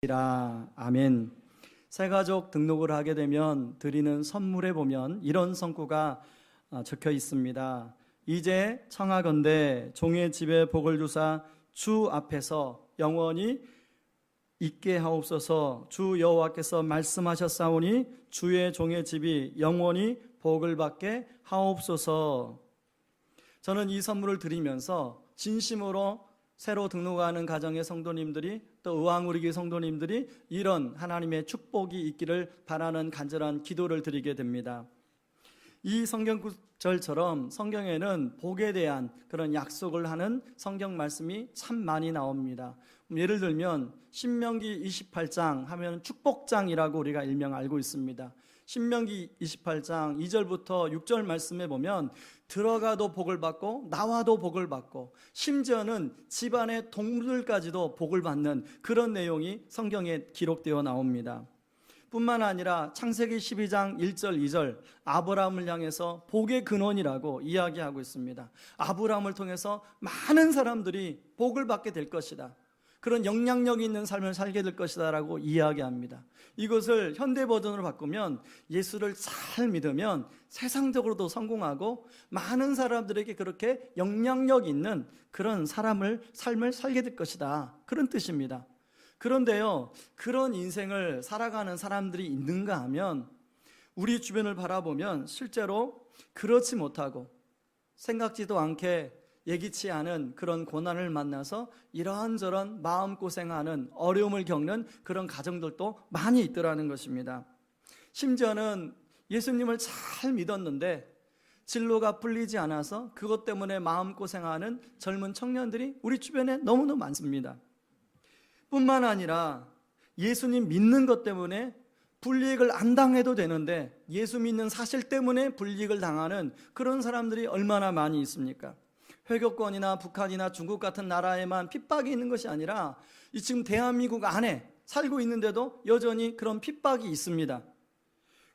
아멘. 새가족 등록을 하게 되면 드리는 선물에 보면 이런 성구가 적혀 있습니다. 이제 청하건대 종의 집에 복을 주사 주 앞에서 영원히 있게 하옵소서. 주 여호와께서 말씀하셨사오니 주의 종의 집이 영원히 복을 받게 하옵소서. 저는 이 선물을 드리면서 진심으로 새로 등록하는 가정의 성도님들이 또 의왕우리교회 성도님들이 이런 하나님의 축복이 있기를 바라는 간절한 기도를 드리게 됩니다. 이 성경구절처럼 성경에는 복에 대한 그런 약속을 하는 성경 말씀이 참 많이 나옵니다. 예를 들면 신명기 28장 하면 축복장이라고 우리가 일명 알고 있습니다. 신명기 28장 2절부터 6절 말씀에 보면 들어가도 복을 받고 나와도 복을 받고 심지어는 집안의 동물들까지도 복을 받는 그런 내용이 성경에 기록되어 나옵니다. 뿐만 아니라 창세기 12장 1절 2절 아브라함을 향해서 복의 근원이라고 이야기하고 있습니다. 아브라함을 통해서 많은 사람들이 복을 받게 될 것이다, 그런 영향력 있는 삶을 살게 될 것이다 라고 이야기합니다. 이것을 현대 버전으로 바꾸면 예수를 잘 믿으면 세상적으로도 성공하고 많은 사람들에게 그렇게 영향력 있는 그런 삶을 살게 될 것이다, 그런 뜻입니다. 그런데요, 그런 인생을 살아가는 사람들이 있는가 하면 우리 주변을 바라보면 실제로 그렇지 못하고 생각지도 않게 예기치 않은 그런 고난을 만나서 이런저런 마음고생하는 어려움을 겪는 그런 가정들도 많이 있더라는 것입니다. 심지어는 예수님을 잘 믿었는데 진로가 풀리지 않아서 그것 때문에 마음고생하는 젊은 청년들이 우리 주변에 너무너무 많습니다. 뿐만 아니라 예수님 믿는 것 때문에 불이익을 안 당해도 되는데 예수 믿는 사실 때문에 불이익을 당하는 그런 사람들이 얼마나 많이 있습니까? 회교권이나 북한이나 중국 같은 나라에만 핍박이 있는 것이 아니라 지금 대한민국 안에 살고 있는데도 여전히 그런 핍박이 있습니다.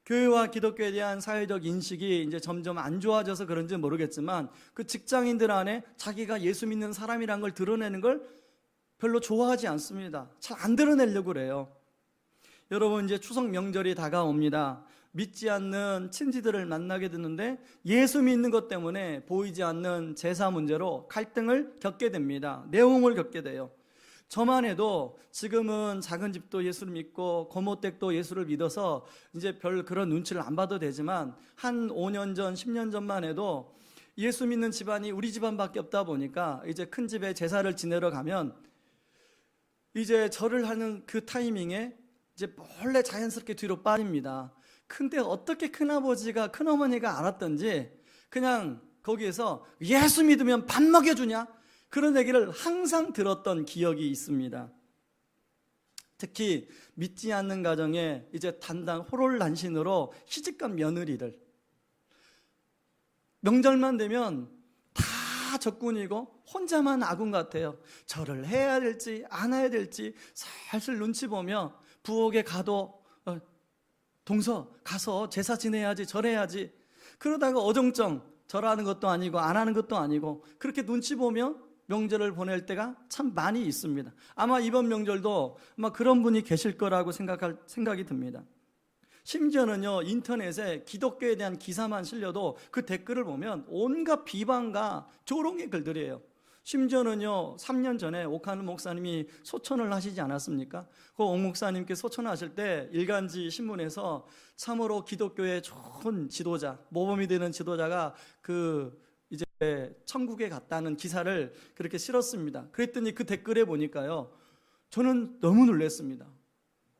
교회와 기독교에 대한 사회적 인식이 이제 점점 안 좋아져서 그런지 모르겠지만 그 직장인들 안에 자기가 예수 믿는 사람이란 걸 드러내는 걸 별로 좋아하지 않습니다. 잘 안 드러내려고 그래요. 여러분, 이제 추석 명절이 다가옵니다. 믿지 않는 친지들을 만나게 되는데 예수 믿는 것 때문에 보이지 않는 제사 문제로 갈등을 겪게 됩니다. 내용을 겪게 돼요. 저만 해도 지금은 작은 집도 예수를 믿고 고모댁도 예수를 믿어서 이제 별 그런 눈치를 안 봐도 되지만 한 5년 전, 10년 전만 해도 예수 믿는 집안이 우리 집안밖에 없다 보니까 이제 큰 집에 제사를 지내러 가면 이제 절을 하는 그 타이밍에 이제 몰래 자연스럽게 뒤로 빠집니다. 근데 어떻게 큰아버지가 큰어머니가 알았던지 그냥 거기에서 예수 믿으면 밥 먹여주냐, 그런 얘기를 항상 들었던 기억이 있습니다. 특히 믿지 않는 가정에 이제 단단 호롤난신으로 시집간 며느리들, 명절만 되면 다 적군이고 혼자만 아군 같아요. 절을 해야 될지 안 해야 될지 살살 눈치 보며 부엌에 가도 동서 가서 제사 지내야지, 절해야지, 그러다가 어정쩡 절하는 것도 아니고 안 하는 것도 아니고 그렇게 눈치 보며 명절을 보낼 때가 참 많이 있습니다. 아마 이번 명절도 아마 그런 분이 계실 거라고 생각이 듭니다. 심지어는요, 인터넷에 기독교에 대한 기사만 실려도 그 댓글을 보면 온갖 비방과 조롱의 글들이에요. 심지어는요, 3년 전에 옥하는 목사님이 소천을 하시지 않았습니까? 그 옥 목사님께 소천하실 때 일간지 신문에서 참으로 기독교의 좋은 지도자, 모범이 되는 지도자가 이제 천국에 갔다는 기사를 그렇게 실었습니다. 그랬더니 그 댓글에 보니까요, 저는 너무 놀랐습니다.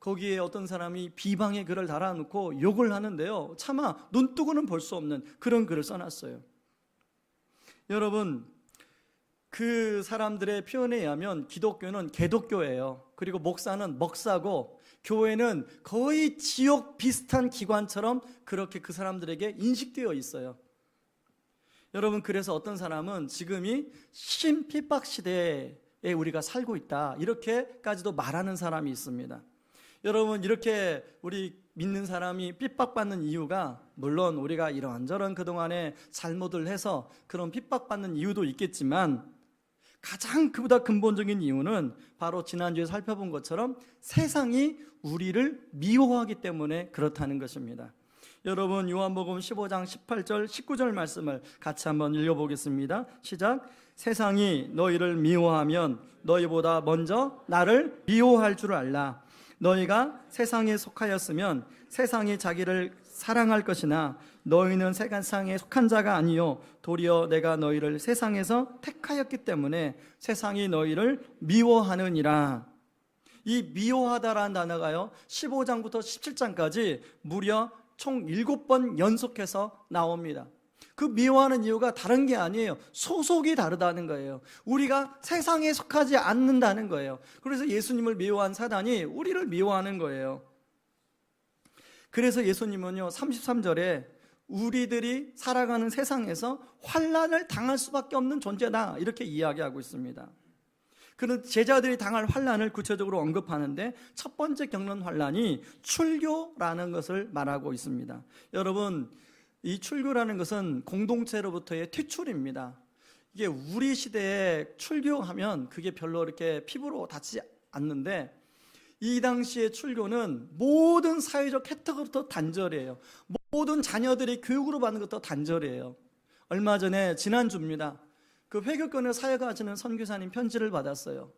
거기에 어떤 사람이 비방의 글을 달아놓고 욕을 하는데요, 차마 눈 뜨고는 볼 수 없는 그런 글을 써놨어요. 여러분, 그 사람들의 표현에 의하면 기독교는 개독교예요. 그리고 목사는 먹사고 교회는 거의 지옥 비슷한 기관처럼 그렇게 그 사람들에게 인식되어 있어요. 여러분, 그래서 어떤 사람은 지금이 신핍박 시대에 우리가 살고 있다, 이렇게까지도 말하는 사람이 있습니다. 여러분, 이렇게 우리 믿는 사람이 핍박받는 이유가 물론 우리가 이런저런 그동안에 잘못을 해서 그런 핍박받는 이유도 있겠지만 가장 그보다 근본적인 이유는 바로 지난주에 살펴본 것처럼 세상이 우리를 미워하기 때문에 그렇다는 것입니다. 여러분, 요한복음 15장 18절 19절 말씀을 같이 한번 읽어보겠습니다. 시작. 세상이 너희를 미워하면 너희보다 먼저 나를 미워할 줄 알라. 너희가 세상에 속하였으면 세상이 자기를 사랑할 것이나 너희는 세상에 속한 자가 아니요 도리어 내가 너희를 세상에서 택하였기 때문에 세상이 너희를 미워하느니라. 이 미워하다라는 단어가요 15장부터 17장까지 무려 총 7번 연속해서 나옵니다. 그 미워하는 이유가 다른 게 아니에요. 소속이 다르다는 거예요. 우리가 세상에 속하지 않는다는 거예요. 그래서 예수님을 미워한 사단이 우리를 미워하는 거예요. 그래서 예수님은요 33절에 우리들이 살아가는 세상에서 환난을 당할 수밖에 없는 존재다 이렇게 이야기하고 있습니다. 그런 제자들이 당할 환난을 구체적으로 언급하는데 첫 번째 겪는 환난이 출교라는 것을 말하고 있습니다. 여러분, 이 출교라는 것은 공동체로부터의 퇴출입니다. 이게 우리 시대에 출교하면 그게 별로 이렇게 피부로 닿지 않는데 이 당시의 출교는 모든 사회적 혜택으로부터 단절이에요. 모든 자녀들이 교육으로 받는 것도 단절이에요. 얼마 전에 지난주입니다. 그 회교권을 사역하시는 선교사님 편지를 받았어요.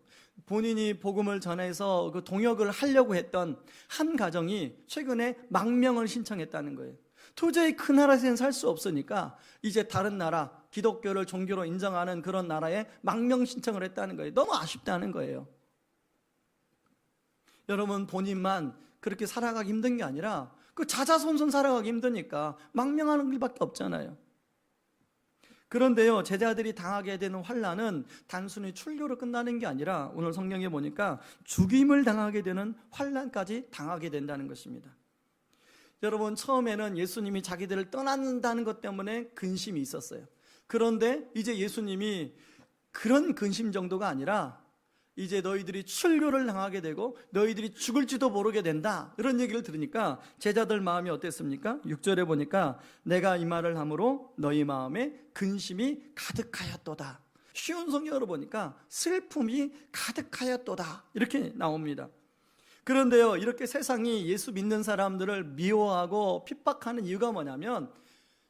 본인이 복음을 전해서 그 동역을 하려고 했던 한 가정이 최근에 망명을 신청했다는 거예요. 도저히 그 나라에서는 살 수 없으니까 이제 다른 나라, 기독교를 종교로 인정하는 그런 나라에 망명 신청을 했다는 거예요. 너무 아쉽다는 거예요. 여러분, 본인만 그렇게 살아가기 힘든 게 아니라 그 자자손손 살아가기 힘드니까 망명하는 길밖에 없잖아요. 그런데요, 제자들이 당하게 되는 환난은 단순히 출교로 끝나는 게 아니라 오늘 성경에 보니까 죽임을 당하게 되는 환난까지 당하게 된다는 것입니다. 여러분, 처음에는 예수님이 자기들을 떠난다는 것 때문에 근심이 있었어요. 그런데 이제 예수님이 그런 근심 정도가 아니라 이제 너희들이 출교를 당하게 되고 너희들이 죽을지도 모르게 된다 이런 얘기를 들으니까 제자들 마음이 어땠습니까? 6절에 보니까 내가 이 말을 함으로 너희 마음에 근심이 가득하였도다. 쉬운 성경으로 보니까 슬픔이 가득하였도다 이렇게 나옵니다. 그런데요, 이렇게 세상이 예수 믿는 사람들을 미워하고 핍박하는 이유가 뭐냐면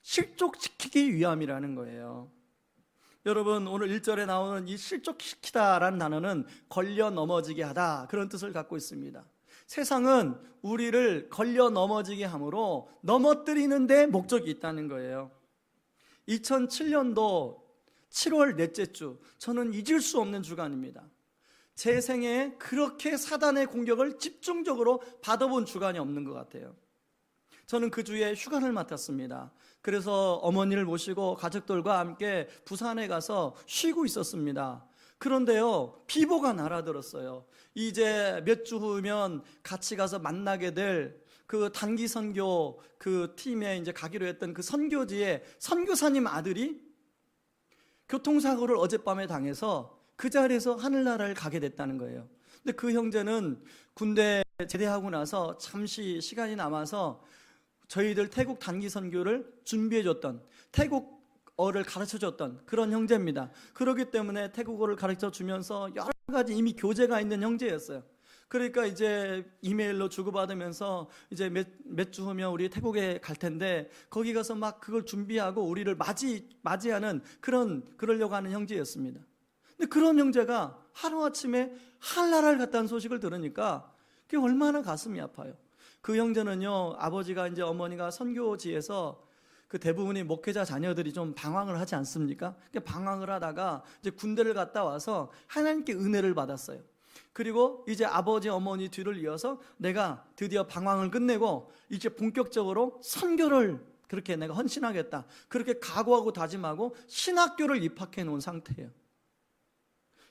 실족시키기 위함이라는 거예요. 여러분, 오늘 1절에 나오는 이 실족시키다라는 단어는 걸려 넘어지게 하다 그런 뜻을 갖고 있습니다. 세상은 우리를 걸려 넘어지게 함으로 넘어뜨리는 데 목적이 있다는 거예요. 2007년도 7월 넷째 주, 저는 잊을 수 없는 주간입니다. 제 생애에 그렇게 사단의 공격을 집중적으로 받아본 주간이 없는 것 같아요. 저는 그 주에 휴가를 맡았습니다. 그래서 어머니를 모시고 가족들과 함께 부산에 가서 쉬고 있었습니다. 그런데요, 비보가 날아들었어요. 이제 몇 주 후면 같이 가서 만나게 될 그 단기 선교 그 팀에 이제 가기로 했던 그 선교지에 선교사님 아들이 교통사고를 어젯밤에 당해서 그 자리에서 하늘나라를 가게 됐다는 거예요. 근데 그 형제는 군대 제대하고 나서 잠시 시간이 남아서 저희들 태국 단기 선교를 준비해줬던, 태국어를 가르쳐줬던 그런 형제입니다. 그렇기 때문에 태국어를 가르쳐주면서 여러 가지 이미 교제가 있는 형제였어요. 그러니까 이제 이메일로 주고받으면서 이제 몇 주 후면 우리 태국에 갈 텐데 거기 가서 막 그걸 준비하고 우리를 맞이하는 그러려고 하는 형제였습니다. 근데 그런 형제가 하루아침에 하늘나라를 갔다는 소식을 들으니까 그게 얼마나 가슴이 아파요. 그 형제는요, 아버지가 이제 어머니가 선교지에서 그 대부분이 목회자 자녀들이 좀 방황을 하지 않습니까? 방황을 하다가 이제 군대를 갔다 와서 하나님께 은혜를 받았어요. 그리고 이제 아버지 어머니 뒤를 이어서 내가 드디어 방황을 끝내고 이제 본격적으로 선교를 그렇게 내가 헌신하겠다 그렇게 각오하고 다짐하고 신학교를 입학해 놓은 상태예요.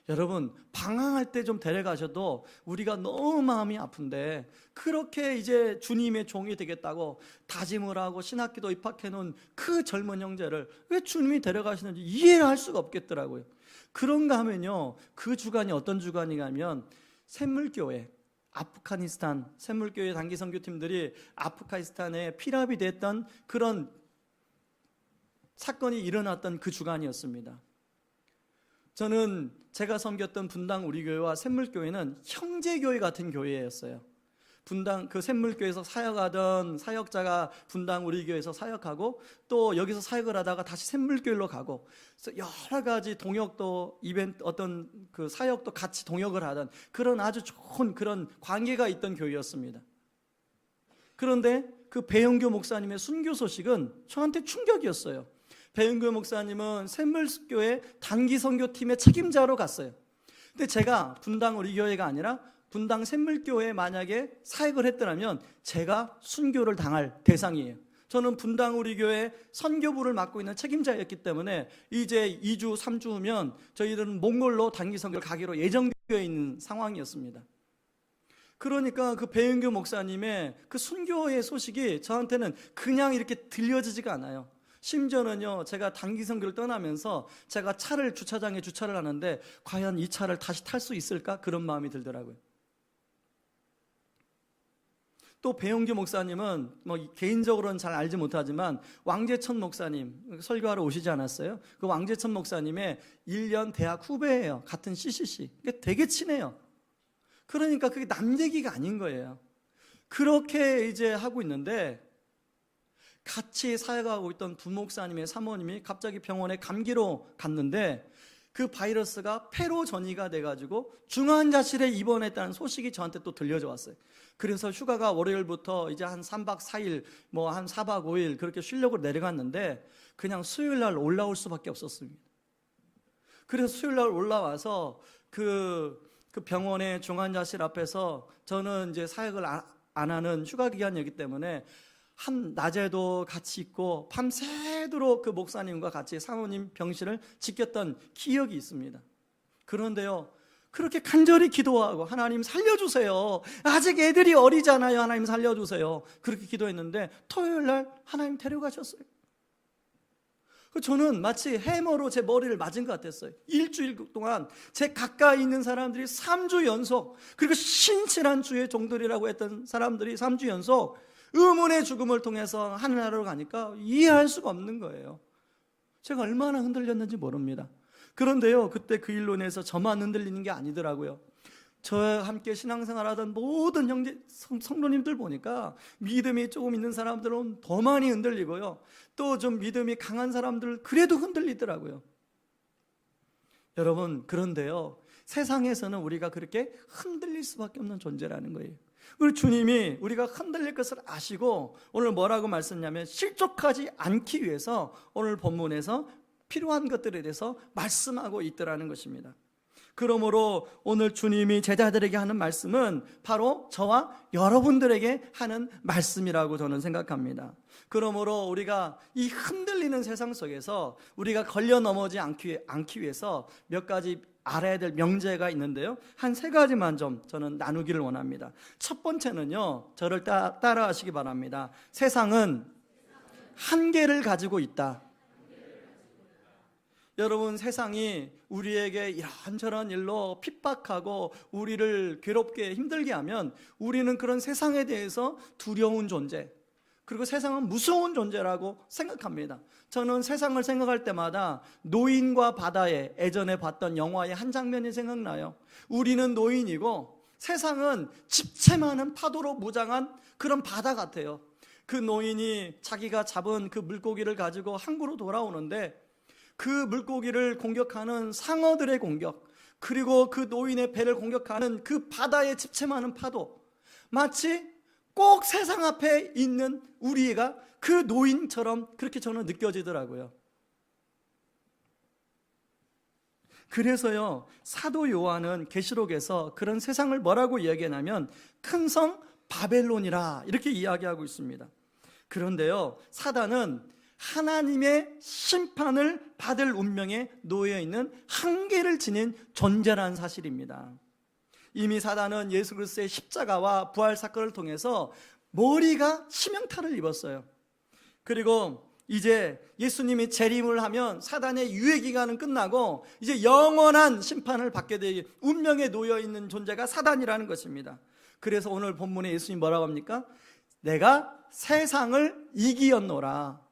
여러분, 방황할 때 좀 데려가셔도 우리가 너무 마음이 아픈데 그렇게 이제 주님의 종이 되겠다고 다짐을 하고 신학기도 입학해 놓은 그 젊은 형제를 왜 주님이 데려가시는지 이해를 할 수가 없겠더라고요. 그런가 하면요, 그 주간이 어떤 주간이냐면 샘물교회, 아프가니스탄 샘물교회 단기 선교팀들이 아프가니스탄에 피랍이 됐던 그런 사건이 일어났던 그 주간이었습니다. 저는 제가 섬겼던 분당 우리 교회와 샘물교회는 형제교회 같은 교회였어요. 분당 그 샘물교회에서 사역하던 사역자가 분당 우리 교회에서 사역하고, 또 여기서 사역을 하다가 다시 샘물교회로 가고, 그래서 여러 가지 동역도 이벤트 어떤 그 사역도 같이 동역을 하던 그런 아주 좋은 그런 관계가 있던 교회였습니다. 그런데 그 배영교 목사님의 순교 소식은 저한테 충격이었어요. 배영교 목사님은 샘물교회 단기 선교팀의 책임자로 갔어요. 근데 제가 분당 우리 교회가 아니라 분당 샘물교회에 만약에 사역을 했더라면 제가 순교를 당할 대상이에요. 저는 분당 우리 교회 선교부를 맡고 있는 책임자였기 때문에 이제 2주 3주 후면 저희들은 몽골로 단기 선교를 가기로 예정되어 있는 상황이었습니다. 그러니까 그 배은교 목사님의 그 순교의 소식이 저한테는 그냥 이렇게 들려지지가 않아요. 심지어는요, 제가 단기 선교를 떠나면서 제가 차를 주차장에 주차를 하는데 과연 이 차를 다시 탈 수 있을까? 그런 마음이 들더라고요. 또 배용규 목사님은 뭐 개인적으로는 잘 알지 못하지만 왕재천 목사님 설교하러 오시지 않았어요? 그 왕재천 목사님의 1년 대학 후배예요. 같은 CCC. 되게 친해요. 그러니까 그게 남 얘기가 아닌 거예요. 그렇게 이제 하고 있는데 같이 사역하고 있던 부목사님의 사모님이 갑자기 병원에 감기로 갔는데 그 바이러스가 폐로 전이가 돼가지고 중환자실에 입원했다는 소식이 저한테 또 들려져 왔어요. 그래서 휴가가 월요일부터 이제 한 3박 4일 뭐 한 4박 5일 그렇게 쉬려고 내려갔는데 그냥 수요일날 올라올 수밖에 없었습니다. 그래서 수요일날 올라와서 그 병원의 중환자실 앞에서 저는 이제 사역을 안 하는 휴가 기간이었기 때문에 낮에도 같이 있고 밤새도록 그 목사님과 같이 사모님 병실을 지켰던 기억이 있습니다. 그런데요, 그렇게 간절히 기도하고 하나님 살려주세요, 아직 애들이 어리잖아요, 하나님 살려주세요, 그렇게 기도했는데 토요일날 하나님 데려가셨어요. 저는 마치 해머로 제 머리를 맞은 것 같았어요. 일주일 동안 제 가까이 있는 사람들이 3주 연속, 그리고 신실한 주의 종들이라고 했던 사람들이 3주 연속 의문의 죽음을 통해서 하늘나라로 가니까 이해할 수가 없는 거예요. 제가 얼마나 흔들렸는지 모릅니다. 그런데요, 그때 그 일로 인해서 저만 흔들리는 게 아니더라고요. 저와 함께 신앙생활하던 모든 형제 성도님들 보니까 믿음이 조금 있는 사람들은 더 많이 흔들리고요, 또 좀 믿음이 강한 사람들 그래도 흔들리더라고요. 여러분, 그런데요, 세상에서는 우리가 그렇게 흔들릴 수밖에 없는 존재라는 거예요. 우리 주님이 우리가 흔들릴 것을 아시고 오늘 뭐라고 말씀하냐면 실족하지 않기 위해서 오늘 본문에서 필요한 것들에 대해서 말씀하고 있더라는 것입니다. 그러므로 오늘 주님이 제자들에게 하는 말씀은 바로 저와 여러분들에게 하는 말씀이라고 저는 생각합니다. 그러므로 우리가 이 흔들리는 세상 속에서 우리가 걸려 넘어지지 않기 위해서 몇 가지 알아야 될 명제가 있는데요, 한 3가지만 좀 저는 나누기를 원합니다. 첫 번째는요, 저를 따라 하시기 바랍니다. 세상은 한계를 가지고 있다. 여러분, 세상이 우리에게 이런저런 일로 핍박하고 우리를 괴롭게 힘들게 하면 우리는 그런 세상에 대해서 두려운 존재, 그리고 세상은 무서운 존재라고 생각합니다. 저는 세상을 생각할 때마다 노인과 바다에 예전에 봤던 영화의 한 장면이 생각나요. 우리는 노인이고 세상은 집채 많은 파도로 무장한 그런 바다 같아요. 그 노인이 자기가 잡은 그 물고기를 가지고 항구로 돌아오는데 그 물고기를 공격하는 상어들의 공격, 그리고 그 노인의 배를 공격하는 그 바다의 집채 많은 파도, 마치 꼭 세상 앞에 있는 우리가 그 노인처럼 그렇게 저는 느껴지더라고요. 그래서요, 사도 요한은 계시록에서 그런 세상을 뭐라고 이야기하냐면 큰 성 바벨론이라 이렇게 이야기하고 있습니다. 그런데요, 사단은 하나님의 심판을 받을 운명에 놓여 있는 한계를 지닌 존재라는 사실입니다. 이미 사단은 예수 그리스도의 십자가와 부활 사건을 통해서 머리가 치명타를 입었어요. 그리고 이제 예수님이 재림을 하면 사단의 유예 기간은 끝나고 이제 영원한 심판을 받게 될 운명에 놓여 있는 존재가 사단이라는 것입니다. 그래서 오늘 본문에 예수님 뭐라고 합니까? 내가 세상을 이기었노라.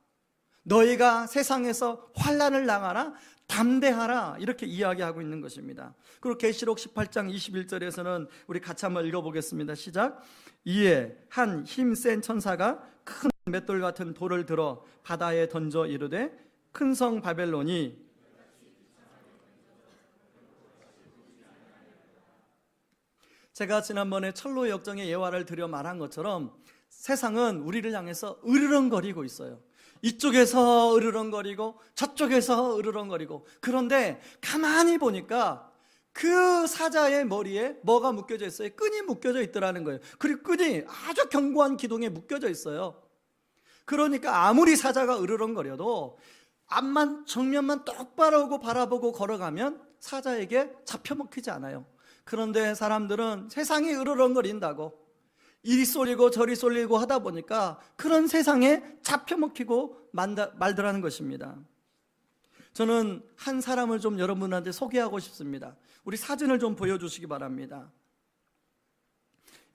너희가 세상에서 환난을 당하나 담대하라, 이렇게 이야기하고 있는 것입니다. 그리고 계시록 18장 21절에서는 우리 같이 한번 읽어보겠습니다. 시작. 이에 한 힘센 천사가 큰 맷돌 같은 돌을 들어 바다에 던져 이르되 큰 성 바벨론이 제가 지난번에 철로 역정의 예화를 드려 말한 것처럼 세상은 우리를 향해서 으르렁거리고 있어요. 이쪽에서 으르렁거리고 저쪽에서 으르렁거리고. 그런데 가만히 보니까 그 사자의 머리에 뭐가 묶여져 있어요? 끈이 묶여져 있더라는 거예요. 그리고 끈이 아주 견고한 기둥에 묶여져 있어요. 그러니까 아무리 사자가 으르렁거려도 앞만 정면만 똑바로 바라보고 걸어가면 사자에게 잡혀먹히지 않아요. 그런데 사람들은 세상이 으르렁거린다고 이리 쏠리고 저리 쏠리고 하다 보니까 그런 세상에 잡혀먹히고 말더라는 것입니다. 저는 한 사람을 좀 여러분한테 소개하고 싶습니다. 우리 사진을 좀 보여주시기 바랍니다.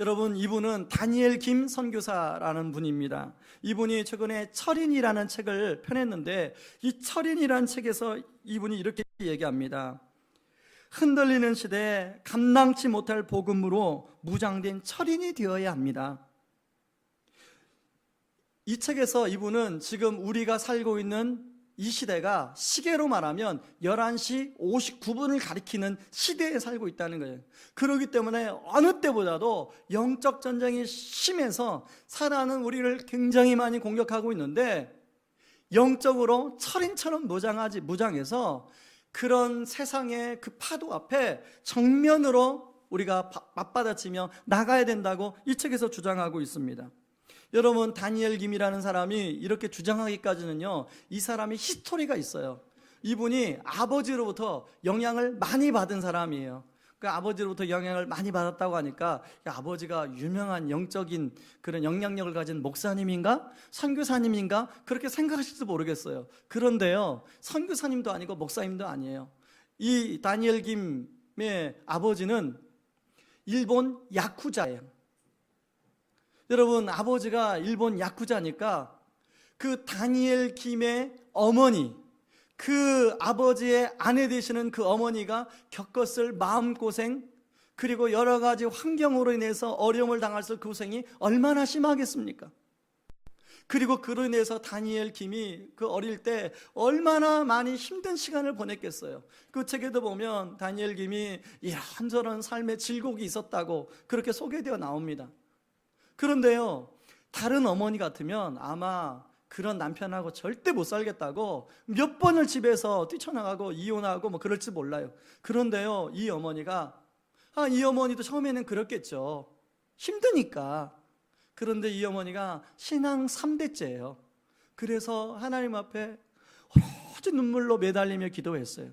여러분, 이분은 다니엘 김 선교사라는 분입니다. 이분이 최근에 철인이라는 책을 펴냈는데 이 철인이라는 책에서 이분이 이렇게 얘기합니다. 흔들리는 시대에 감당치 못할 복음으로 무장된 철인이 되어야 합니다. 이 책에서 이분은 지금 우리가 살고 있는 이 시대가 시계로 말하면 11시 59분을 가리키는 시대에 살고 있다는 거예요. 그렇기 때문에 어느 때보다도 영적 전쟁이 심해서 사단은 우리를 굉장히 많이 공격하고 있는데 영적으로 철인처럼 무장해서 그런 세상의 그 파도 앞에 정면으로 우리가 맞받아치며 나가야 된다고 이 책에서 주장하고 있습니다. 여러분, 다니엘 김이라는 사람이 이렇게 주장하기까지는요, 이 사람이 히스토리가 있어요. 이분이 아버지로부터 영향을 많이 받은 사람이에요. 그 아버지로부터 영향을 많이 받았다고 하니까 아버지가 유명한 영적인 그런 영향력을 가진 목사님인가 선교사님인가 그렇게 생각하실지 모르겠어요. 그런데요, 선교사님도 아니고 목사님도 아니에요. 이 다니엘 김의 아버지는 일본 야쿠자예요. 여러분, 아버지가 일본 야쿠자니까 그 다니엘 김의 어머니, 그 아버지의 아내 되시는 그 어머니가 겪었을 마음고생, 그리고 여러 가지 환경으로 인해서 어려움을 당했을 그 고생이 얼마나 심하겠습니까? 그리고 그로 인해서 다니엘 김이 그 어릴 때 얼마나 많이 힘든 시간을 보냈겠어요. 그 책에도 보면 다니엘 김이 이런저런 삶의 질곡이 있었다고 그렇게 소개되어 나옵니다. 그런데요, 다른 어머니 같으면 아마 그런 남편하고 절대 못 살겠다고 몇 번을 집에서 뛰쳐나가고 이혼하고 뭐 그럴지 몰라요. 그런데요, 이 어머니가 이 어머니도 처음에는 그렇겠죠. 힘드니까. 그런데 이 어머니가 신앙 3대째예요. 그래서 하나님 앞에 오로지 눈물로 매달리며 기도했어요.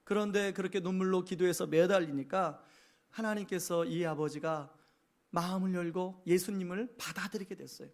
그런데 그렇게 눈물로 기도해서 매달리니까 하나님께서 이 아버지가 마음을 열고 예수님을 받아들이게 됐어요.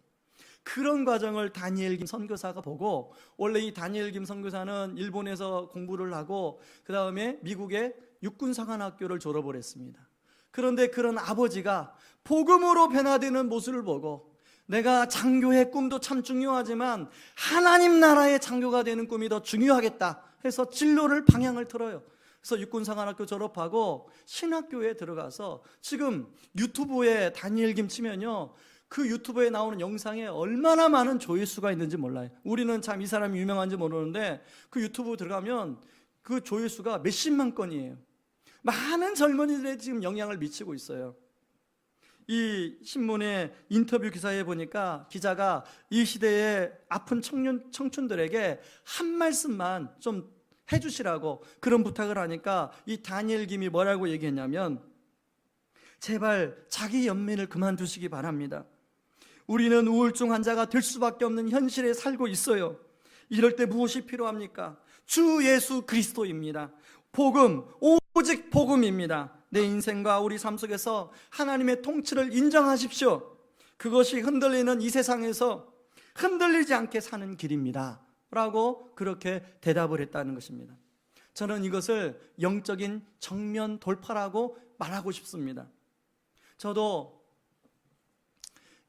그런 과정을 다니엘 김 선교사가 보고, 원래 이 다니엘 김 선교사는 일본에서 공부를 하고 그 다음에 미국의 육군사관학교를 졸업을 했습니다. 그런데 그런 아버지가 복음으로 변화되는 모습을 보고, 내가 장교의 꿈도 참 중요하지만 하나님 나라의 장교가 되는 꿈이 더 중요하겠다 해서 진로를 방향을 틀어요. 그래서 육군사관학교 졸업하고 신학교에 들어가서 지금 유튜브에 다니엘 김 치면요, 그 유튜브에 나오는 영상에 얼마나 많은 조회수가 있는지 몰라요. 우리는 참 이 사람이 유명한지 모르는데 그 유튜브 들어가면 그 조회수가 몇십만 건이에요. 많은 젊은이들에 지금 영향을 미치고 있어요. 이 신문의 인터뷰 기사에 보니까 기자가 이 시대의 아픈 청춘들에게 한 말씀만 좀 해주시라고 그런 부탁을 하니까 이 다니엘 김이 뭐라고 얘기했냐면, 제발 자기 연민을 그만두시기 바랍니다. 우리는 우울증 환자가 될 수밖에 없는 현실에 살고 있어요. 이럴 때 무엇이 필요합니까? 주 예수 그리스도입니다. 복음, 오직 복음입니다. 내 인생과 우리 삶 속에서 하나님의 통치를 인정하십시오. 그것이 흔들리는 이 세상에서 흔들리지 않게 사는 길입니다 라고 그렇게 대답을 했다는 것입니다. 저는 이것을 영적인 정면 돌파라고 말하고 싶습니다. 저도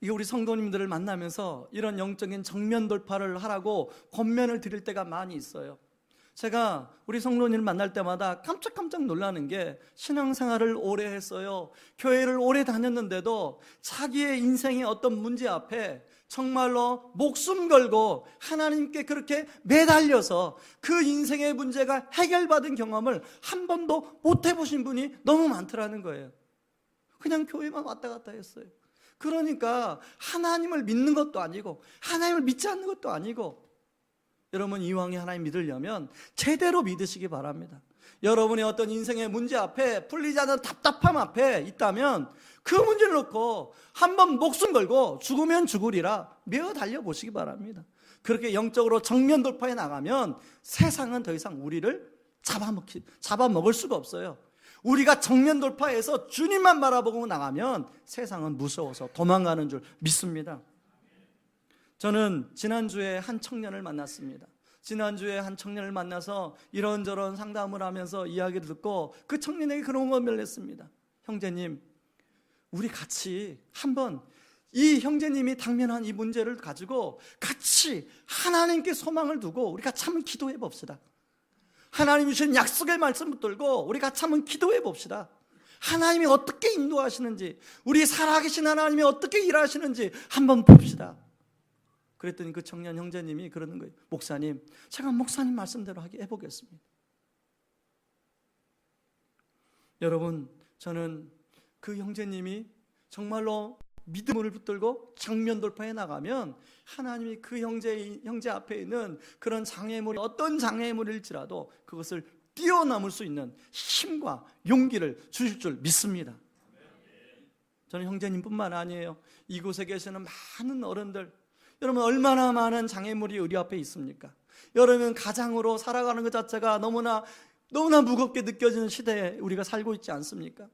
우리 성도님들을 만나면서 이런 영적인 정면 돌파를 하라고 권면을 드릴 때가 많이 있어요. 제가 우리 성도님을 만날 때마다 깜짝깜짝 놀라는 게, 신앙생활을 오래 했어요, 교회를 오래 다녔는데도 자기의 인생의 어떤 문제 앞에 정말로 목숨 걸고 하나님께 그렇게 매달려서 그 인생의 문제가 해결받은 경험을 한 번도 못 해보신 분이 너무 많더라는 거예요. 그냥 교회만 왔다 갔다 했어요. 그러니까 하나님을 믿는 것도 아니고 하나님을 믿지 않는 것도 아니고, 여러분 이왕에 하나님 믿으려면 제대로 믿으시기 바랍니다. 여러분의 어떤 인생의 문제 앞에, 풀리지 않는 답답함 앞에 있다면 그 문제를 놓고 한번 목숨 걸고 죽으면 죽으리라 매어 달려보시기 바랍니다. 그렇게 영적으로 정면 돌파해 나가면 세상은 더 이상 우리를 잡아먹을 수가 없어요. 우리가 정면 돌파해서 주님만 바라보고 나가면 세상은 무서워서 도망가는 줄 믿습니다. 저는 지난주에 한 청년을 만났습니다. 지난주에 한 청년을 만나서 이런저런 상담을 하면서 이야기를 듣고 그 청년에게 그런 권면을 했습니다. 형제님, 우리 같이 한번 이 형제님이 당면한 이 문제를 가지고 같이 하나님께 소망을 두고 우리 같이 한번 기도해 봅시다. 하나님이 주신 약속의 말씀 붙들고 우리 같이 한번 기도해 봅시다. 하나님이 어떻게 인도하시는지, 우리 살아계신 하나님이 어떻게 일하시는지 한번 봅시다. 그랬더니 그 청년 형제님이 그러는 거예요. 목사님, 제가 목사님 말씀대로 해보겠습니다. 여러분, 저는 그 형제님이 정말로 믿음을 붙들고 정면 돌파해 나가면 하나님이 그 형제 앞에 있는 그런 장애물이 어떤 장애물일지라도 그것을 뛰어넘을 수 있는 힘과 용기를 주실 줄 믿습니다. 저는 형제님뿐만 아니에요. 이곳에 계시는 많은 어른들, 여러분 얼마나 많은 장애물이 우리 앞에 있습니까? 여러분 가장으로 살아가는 것 자체가 너무나 무겁게 느껴지는 시대에 우리가 살고 있지 않습니까?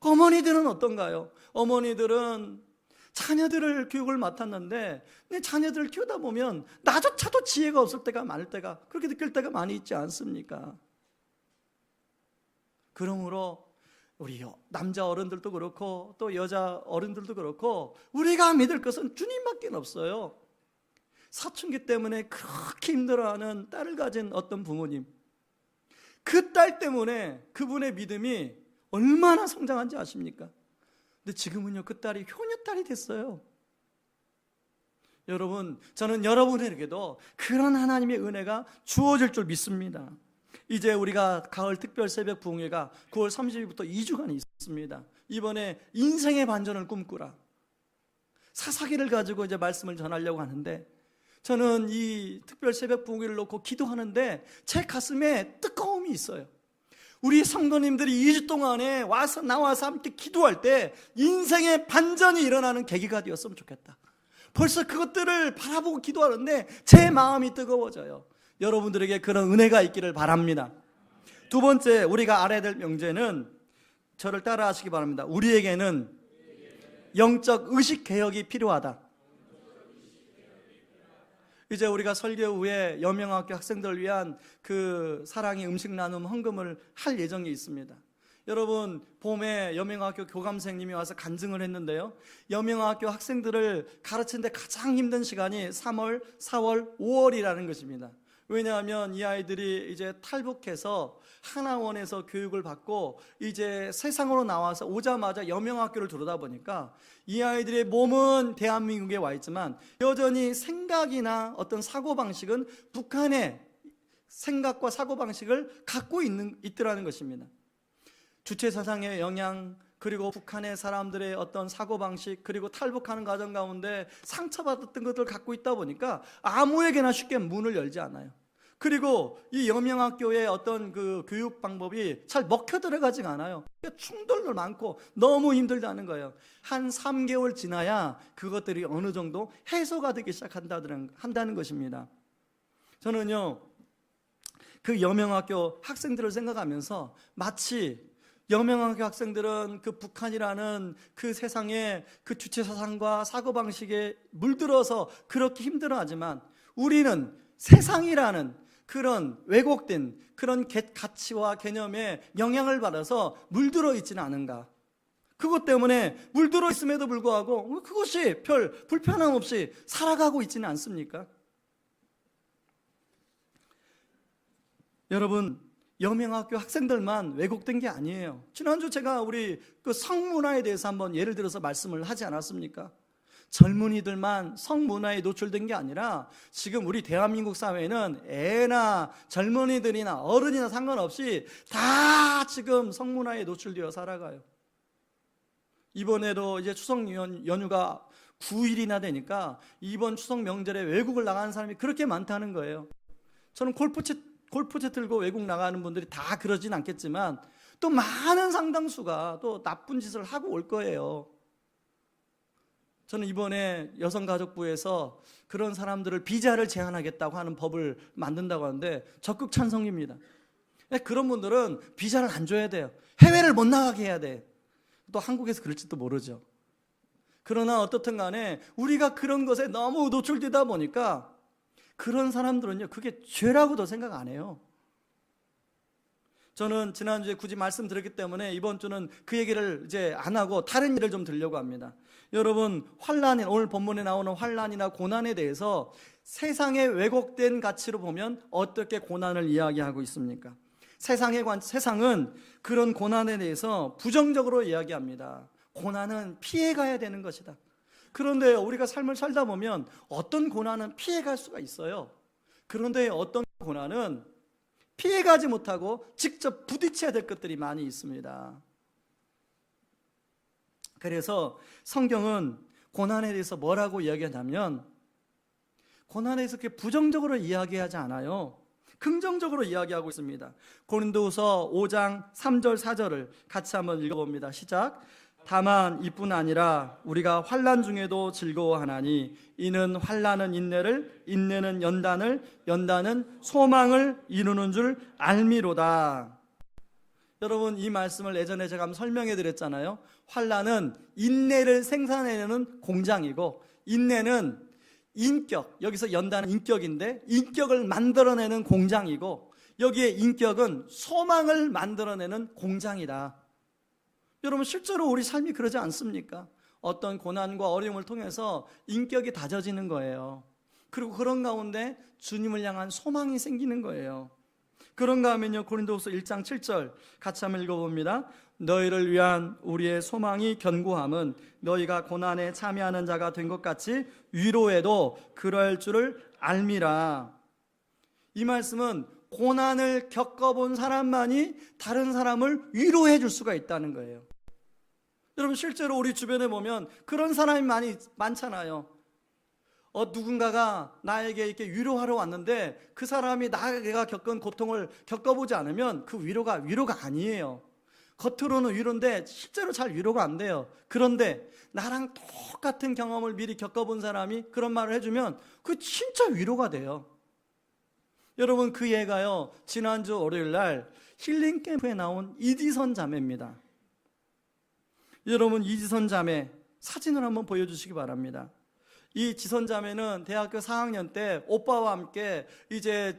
어머니들은 어떤가요? 어머니들은 자녀들을 교육을 맡았는데 자녀들을 키우다 보면 나조차도 지혜가 없을 때가 많을 때가, 그렇게 느낄 때가 많이 있지 않습니까? 그러므로 우리 남자 어른들도 그렇고 또 여자 어른들도 그렇고 우리가 믿을 것은 주님밖에 없어요. 사춘기 때문에 그렇게 힘들어하는 딸을 가진 어떤 부모님, 그 딸 때문에 그분의 믿음이 얼마나 성장한지 아십니까? 근데 지금은요, 그 딸이 효녀딸이 됐어요. 여러분, 저는 여러분에게도 그런 하나님의 은혜가 주어질 줄 믿습니다. 이제 우리가 가을 특별 새벽 부흥회가 9월 30일부터 2주간 있습니다. 이번에 인생의 반전을 꿈꾸라, 사사기를 가지고 이제 말씀을 전하려고 하는데, 저는 이 특별 새벽 부흥회를 놓고 기도하는데 제 가슴에 뜨거움이 있어요. 우리 성도님들이 2주 동안에 나와서 함께 기도할 때 인생의 반전이 일어나는 계기가 되었으면 좋겠다. 벌써 그것들을 바라보고 기도하는데 제 마음이 뜨거워져요. 여러분들에게 그런 은혜가 있기를 바랍니다. 두 번째, 우리가 알아야 될 명제는, 저를 따라 하시기 바랍니다. 우리에게는 영적 의식 개혁이 필요하다. 이제 우리가 설교 후에 여명학교 학생들을 위한 그 사랑의 음식 나눔 헌금을 할 예정이 있습니다. 여러분, 봄에 여명학교 교감생님이 와서 간증을 했는데요, 여명학교 학생들을 가르치는데 가장 힘든 시간이 3월, 4월, 5월이라는 것입니다. 왜냐하면 이 아이들이 이제 탈북해서 하나원에서 교육을 받고 이제 세상으로 나와서 오자마자 여명학교를 들어오다 보니까 이 아이들의 몸은 대한민국에 와 있지만 여전히 생각이나 어떤 사고방식은 북한의 생각과 사고방식을 갖고 있더라는 것입니다. 주체사상의 영향, 그리고 북한의 사람들의 어떤 사고방식, 그리고 탈북하는 과정 가운데 상처받았던 것들을 갖고 있다 보니까 아무에게나 쉽게 문을 열지 않아요. 그리고 이 여명학교의 어떤 그 교육 방법이 잘 먹혀 들어가지가 않아요. 충돌도 많고 너무 힘들다는 거예요. 한 3개월 지나야 그것들이 어느 정도 해소가 되기 시작한다는 것입니다. 저는요, 그 여명학교 학생들을 생각하면서 마치 여명학교 학생들은 그 북한이라는 그 세상의 그 주체사상과 사고방식에 물들어서 그렇게 힘들어하지만 우리는 세상이라는 그런 왜곡된 그런 가치와 개념에 영향을 받아서 물들어 있지는 않은가, 그것 때문에 물들어 있음에도 불구하고 그것이 별 불편함 없이 살아가고 있지는 않습니까? 여러분, 여명학교 학생들만 왜곡된 게 아니에요. 지난주 제가 우리 그 성문화에 대해서 한번 예를 들어서 말씀을 하지 않았습니까? 젊은이들만 성문화에 노출된 게 아니라 지금 우리 대한민국 사회는 애나 젊은이들이나 어른이나 상관없이 다 지금 성문화에 노출되어 살아가요. 이번에도 이제 추석 연휴가 9일이나 되니까 이번 추석 명절에 외국을 나가는 사람이 그렇게 많다는 거예요. 저는 골프채 들고 외국 나가는 분들이 다 그러진 않겠지만 또 많은 상당수가 또 나쁜 짓을 하고 올 거예요. 저는 이번에 여성가족부에서 그런 사람들을 비자를 제한하겠다고 하는 법을 만든다고 하는데 적극 찬성입니다. 그런 분들은 비자를 안 줘야 돼요. 해외를 못 나가게 해야 돼. 또 한국에서 그럴지도 모르죠. 그러나 어떻든 간에 우리가 그런 것에 너무 노출되다 보니까 그런 사람들은요, 그게 죄라고도 생각 안 해요. 저는 지난주에 굳이 말씀드렸기 때문에 이번 주는 그 얘기를 이제 안 하고 다른 일을 좀 들려고 합니다. 여러분, 환난, 오늘 본문에 나오는 환난이나 고난에 대해서 세상의 왜곡된 가치로 보면 어떻게 고난을 이야기하고 있습니까? 세상은 그런 고난에 대해서 부정적으로 이야기합니다. 고난은 피해가야 되는 것이다. 그런데 우리가 삶을 살다 보면 어떤 고난은 피해갈 수가 있어요. 그런데 어떤 고난은 피해가지 못하고 직접 부딪혀야 될 것들이 많이 있습니다. 그래서 성경은 고난에 대해서 뭐라고 이야기하냐면 고난에 대해서 그렇게 부정적으로 이야기하지 않아요. 긍정적으로 이야기하고 있습니다. 고린도후서 5장 3절 4절을 같이 한번 읽어봅니다. 시작. 다만 이뿐 아니라 우리가 환난 중에도 즐거워하나니 이는 환난은 인내를, 인내는 연단을, 연단은 소망을 이루는 줄 알미로다. 여러분, 이 말씀을 예전에 제가 한번 설명해 드렸잖아요. 환난은 인내를 생산해내는 공장이고 인내는 인격, 여기서 연단은 인격인데 인격을 만들어내는 공장이고 여기에 인격은 소망을 만들어내는 공장이다. 여러분, 실제로 우리 삶이 그러지 않습니까? 어떤 고난과 어려움을 통해서 인격이 다져지는 거예요. 그리고 그런 가운데 주님을 향한 소망이 생기는 거예요. 그런가 하면요, 고린도후서 1장 7절 같이 한번 읽어봅니다. 너희를 위한 우리의 소망이 견고함은 너희가 고난에 참여하는 자가 된 것 같이 위로에도 그럴 줄을 알미라. 이 말씀은 고난을 겪어본 사람만이 다른 사람을 위로해 줄 수가 있다는 거예요. 여러분, 실제로 우리 주변에 보면 그런 사람이 많잖아요. 누군가가 나에게 이렇게 위로하러 왔는데 그 사람이 내가 겪은 고통을 겪어보지 않으면 그 위로가 아니에요. 겉으로는 위로인데 실제로 잘 위로가 안 돼요. 그런데 나랑 똑같은 경험을 미리 겪어본 사람이 그런 말을 해주면 그게 진짜 위로가 돼요. 여러분, 그 예가요, 지난주 월요일 날 힐링 캠프에 나온 이지선 자매입니다. 여러분, 이지선 자매 사진을 한번 보여주시기 바랍니다. 이 지선 자매는 대학교 4학년 때 오빠와 함께 이제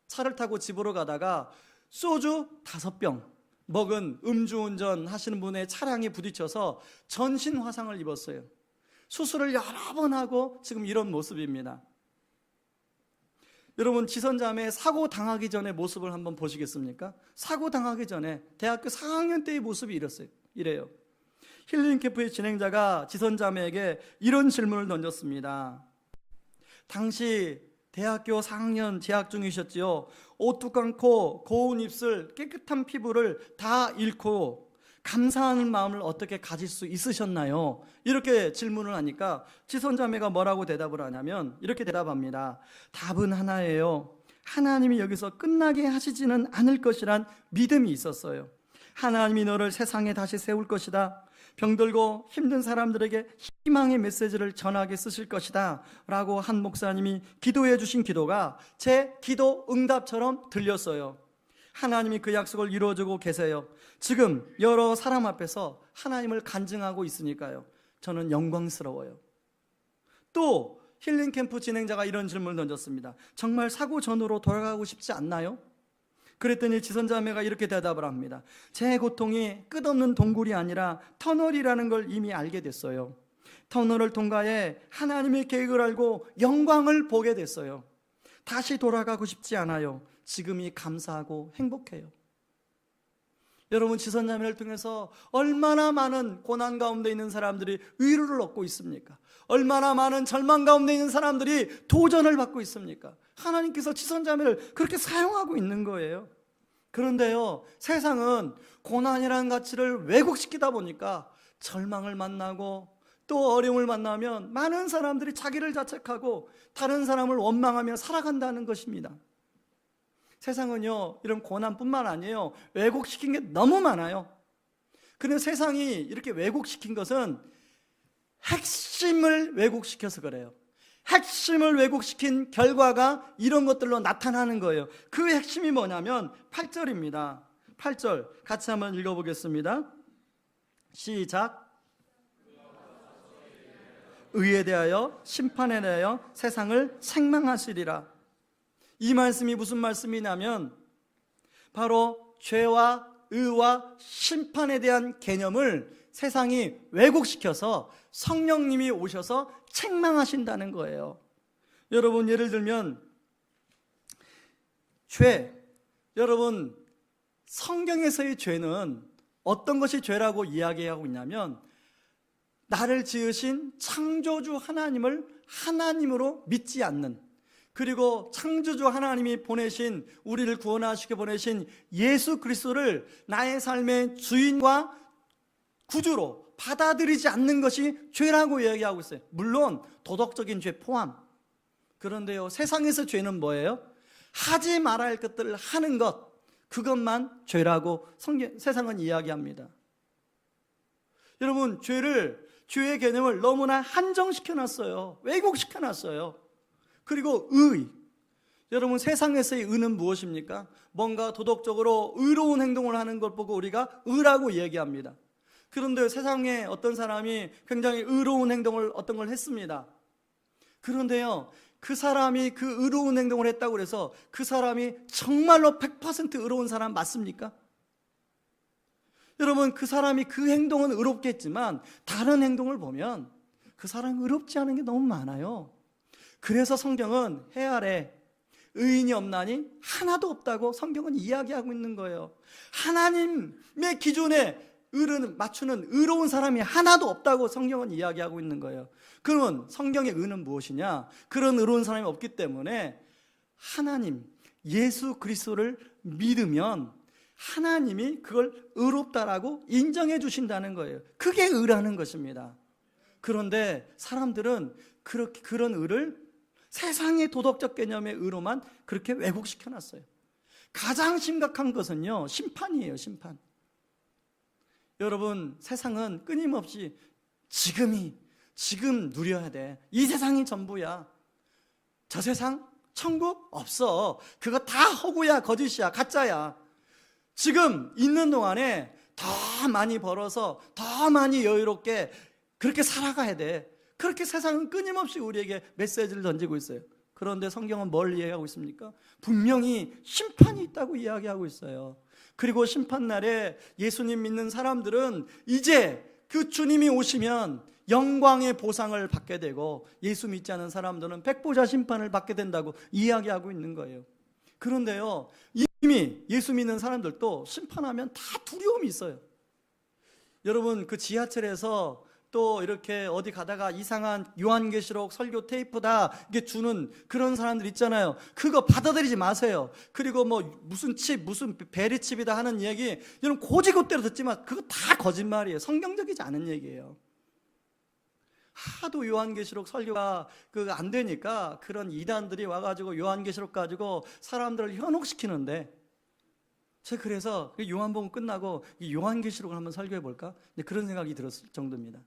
차를 타고 집으로 가다가 소주 5병 먹은 음주운전 하시는 분의 차량에 부딪혀서 전신 화상을 입었어요. 수술을 여러 번 하고 지금 이런 모습입니다. 여러분, 지선 자매의 사고 당하기 전의 모습을 한번 보시겠습니까? 사고 당하기 전에 대학교 4학년 때의 모습이 이래요. 힐링 캠프의 진행자가 지선 자매에게 이런 질문을 던졌습니다. 당시 대학교 4학년 재학 중이셨지요. 오뚝한 코, 고운 입술, 깨끗한 피부를 다 잃고 감사하는 마음을 어떻게 가질 수 있으셨나요? 이렇게 질문을 하니까 지선 자매가 뭐라고 대답을 하냐면 이렇게 대답합니다. 답은 하나예요. 하나님이 여기서 끝나게 하시지는 않을 것이란 믿음이 있었어요. 하나님이 너를 세상에 다시 세울 것이다. 병들고 힘든 사람들에게 희망의 메시지를 전하게 쓰실 것이다 라고 한 목사님이 기도해 주신 기도가 제 기도 응답처럼 들렸어요. 하나님이 그 약속을 이루어주고 계세요. 지금 여러 사람 앞에서 하나님을 간증하고 있으니까요, 저는 영광스러워요. 또 힐링 캠프 진행자가 이런 질문을 던졌습니다. 정말 사고 전으로 돌아가고 싶지 않나요? 그랬더니 지선자매가 이렇게 대답을 합니다. 제 고통이 끝없는 동굴이 아니라 터널이라는 걸 이미 알게 됐어요. 터널을 통과해 하나님의 계획을 알고 영광을 보게 됐어요. 다시 돌아가고 싶지 않아요. 지금이 감사하고 행복해요. 여러분, 지선자매를 통해서 얼마나 많은 고난 가운데 있는 사람들이 위로를 얻고 있습니까? 얼마나 많은 절망 가운데 있는 사람들이 도전을 받고 있습니까? 하나님께서 지선자매를 그렇게 사용하고 있는 거예요. 그런데요, 세상은 고난이라는 가치를 왜곡시키다 보니까 절망을 만나고 또 어려움을 만나면 많은 사람들이 자기를 자책하고 다른 사람을 원망하며 살아간다는 것입니다. 세상은요, 이런 고난뿐만 아니에요. 왜곡시킨 게 너무 많아요. 그런데 세상이 이렇게 왜곡시킨 것은 핵심을 왜곡시켜서 그래요. 핵심을 왜곡시킨 결과가 이런 것들로 나타나는 거예요. 그 핵심이 뭐냐면 8절입니다. 8절 같이 한번 읽어보겠습니다. 시작. 의에 대하여 심판에 대하여 세상을 책망하시리라. 이 말씀이 무슨 말씀이냐면 바로 죄와 의와 심판에 대한 개념을 세상이 왜곡시켜서 성령님이 오셔서 책망하신다는 거예요. 여러분, 예를 들면 죄, 여러분 성경에서의 죄는 어떤 것이 죄라고 이야기하고 있냐면 나를 지으신 창조주 하나님을 하나님으로 믿지 않는, 그리고 창조주 하나님이 보내신, 우리를 구원하시게 보내신 예수 그리스도를 나의 삶의 주인과 구주로 받아들이지 않는 것이 죄라고 이야기하고 있어요. 물론 도덕적인 죄 포함. 그런데요, 세상에서 죄는 뭐예요? 하지 말아야 할 것들을 하는 것, 그것만 죄라고 세상은 이야기합니다. 여러분, 죄의 개념을 너무나 한정시켜놨어요. 왜곡시켜놨어요. 그리고 의, 여러분 세상에서의 의는 무엇입니까? 뭔가 도덕적으로 의로운 행동을 하는 걸 보고 우리가 의라고 얘기합니다. 그런데 세상에 어떤 사람이 굉장히 의로운 행동을 어떤 걸 했습니다. 그런데요, 그 사람이 그 의로운 행동을 했다고 해서 그 사람이 정말로 100% 의로운 사람 맞습니까? 여러분, 그 사람이 그 행동은 의롭겠지만 다른 행동을 보면 그 사람이 의롭지 않은 게 너무 많아요. 그래서 성경은 해 아래 의인이 없나니 하나도 없다고 성경은 이야기하고 있는 거예요. 하나님의 기준에 맞추는 의로운 사람이 하나도 없다고 성경은 이야기하고 있는 거예요. 그러면 성경의 의는 무엇이냐? 그런 의로운 사람이 없기 때문에 하나님, 예수 그리스도를 믿으면 하나님이 그걸 의롭다라고 인정해 주신다는 거예요. 그게 의라는 것입니다. 그런데 사람들은 그런 의를 세상의 도덕적 개념의 의로만 그렇게 왜곡시켜놨어요. 가장 심각한 것은요, 심판이에요. 심판. 여러분, 세상은 끊임없이 지금 누려야 돼. 이 세상이 전부야. 저 세상 천국 없어. 그거 다 허구야, 거짓이야, 가짜야. 지금 있는 동안에 더 많이 벌어서 더 많이 여유롭게 그렇게 살아가야 돼. 그렇게 세상은 끊임없이 우리에게 메시지를 던지고 있어요. 그런데 성경은 뭘 이야기하고 있습니까? 분명히 심판이 있다고 이야기하고 있어요. 그리고 심판날에 예수님 믿는 사람들은 이제 그 주님이 오시면 영광의 보상을 받게 되고, 예수 믿지 않은 사람들은 백보자 심판을 받게 된다고 이야기하고 있는 거예요. 그런데요, 이미 예수 믿는 사람들도 심판하면 다 두려움이 있어요. 여러분, 그 지하철에서 또 이렇게 어디 가다가 이상한 요한계시록 설교 테이프다 이게 주는 그런 사람들 있잖아요. 그거 받아들이지 마세요. 그리고 뭐 무슨 베리칩이다 하는 얘기, 여러분 고지고대로 듣지만 그거 다 거짓말이에요. 성경적이지 않은 얘기예요. 하도 요한계시록 설교가 안 되니까 그런 이단들이 와가지고 요한계시록 가지고 사람들을 현혹시키는데, 제가 그래서 요한복음 끝나고 요한계시록을 한번 설교해 볼까? 그런 생각이 들었을 정도입니다.